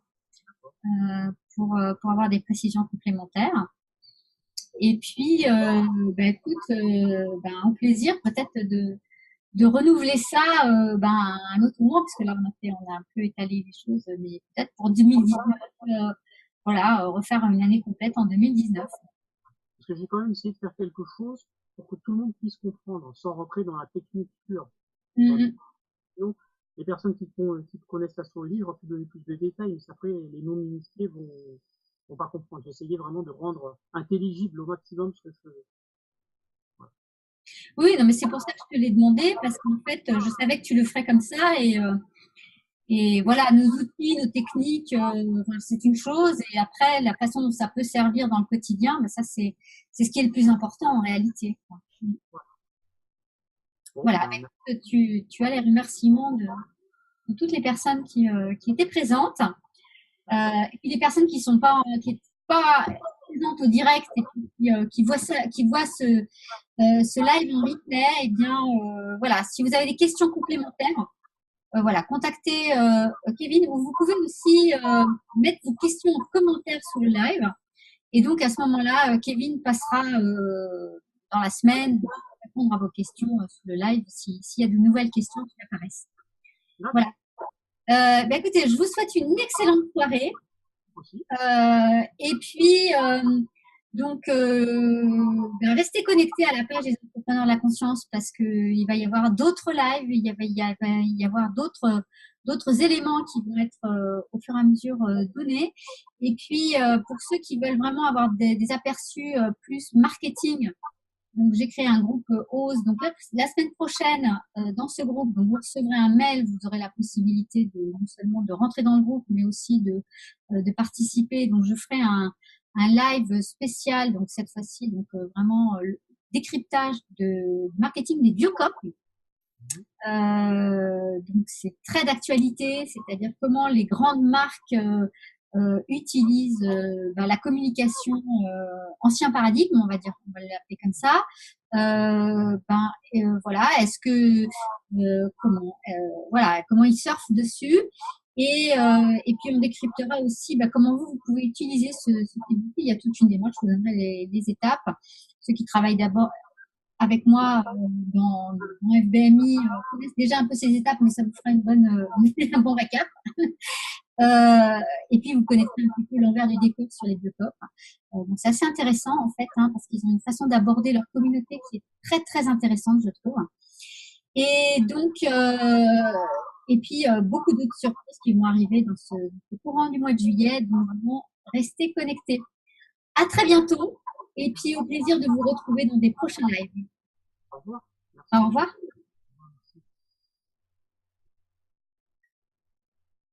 pour avoir des précisions complémentaires. Et puis, écoute, au plaisir peut-être de renouveler ça un autre moment, parce que là, on a un peu étalé les choses, mais peut-être pour 2019, refaire une année complète en 2019. Parce que j'ai quand même essayé de faire quelque chose pour que tout le monde puisse comprendre, sans rentrer dans la technique pure. Les personnes qui connaissent l'astrologie, j'aurais pu donner plus de détails, mais après, les non-initiés vont pas comprendre. J'ai essayé vraiment de rendre intelligible au maximum ce que je faisais. Voilà. Oui, non, mais c'est pour ça que je te l'ai demandé, parce qu'en fait, je savais que tu le ferais comme ça, Et voilà, nos outils, nos techniques, enfin, c'est une chose. Et après, la façon dont ça peut servir dans le quotidien, ben ça, c'est ce qui est le plus important en réalité, quoi. Bon, Voilà, ben, ben, écoute, tu as les remerciements de toutes les personnes qui étaient présentes. d'accord. Et puis les personnes qui étaient pas présentes au direct et puis qui voient ça, qui voient ce live en replay, et bien voilà, si vous avez des questions complémentaires, voilà, contactez Kevin, ou vous pouvez aussi mettre vos questions en commentaire sous le live. Et donc à ce moment-là, Kevin passera dans la semaine pour répondre à vos questions sous le live s'il y a de nouvelles questions qui apparaissent. Voilà. D'accord, Ben écoutez, je vous souhaite une excellente soirée. aussi. Et puis, donc, ben, restez connectés à la page des entrepreneurs de la conscience parce qu'il va y avoir d'autres lives, va y avoir d'autres éléments qui vont être au fur et à mesure donnés. Et puis, pour ceux qui veulent vraiment avoir des aperçus plus marketing, donc j'ai créé un groupe OSE. Donc là, la semaine prochaine, dans ce groupe, donc vous recevrez un mail, vous aurez la possibilité de non seulement de rentrer dans le groupe, mais aussi de participer. Donc je ferai un live spécial, donc cette fois-ci, donc vraiment le décryptage de marketing des biocops. Donc c'est très d'actualité, c'est-à-dire comment les grandes marques utilisent ben, la communication ancien paradigme, on va dire, on va l'appeler comme ça. Voilà, est-ce que comment ils surfent dessus, et puis on décryptera aussi ben, comment vous pouvez utiliser ce outil. Il y a toute une démarche, je vous donnerai les étapes. Ceux qui travaillent d'abord avec moi dans FBMI connaissent déjà un peu ces étapes, mais ça vous fera un bon récap. Et puis vous connaîtrez un petit peu l'envers du décor sur les biocopes. Donc c'est assez intéressant en fait, hein, parce qu'ils ont une façon d'aborder leur communauté qui est très très intéressante, je trouve. Et donc et puis beaucoup d'autres surprises qui vont arriver dans ce courant du mois de juillet. Donc vraiment restez connectés. À très bientôt. Et puis au plaisir de vous retrouver dans des prochains lives. Au revoir. Merci. Au revoir.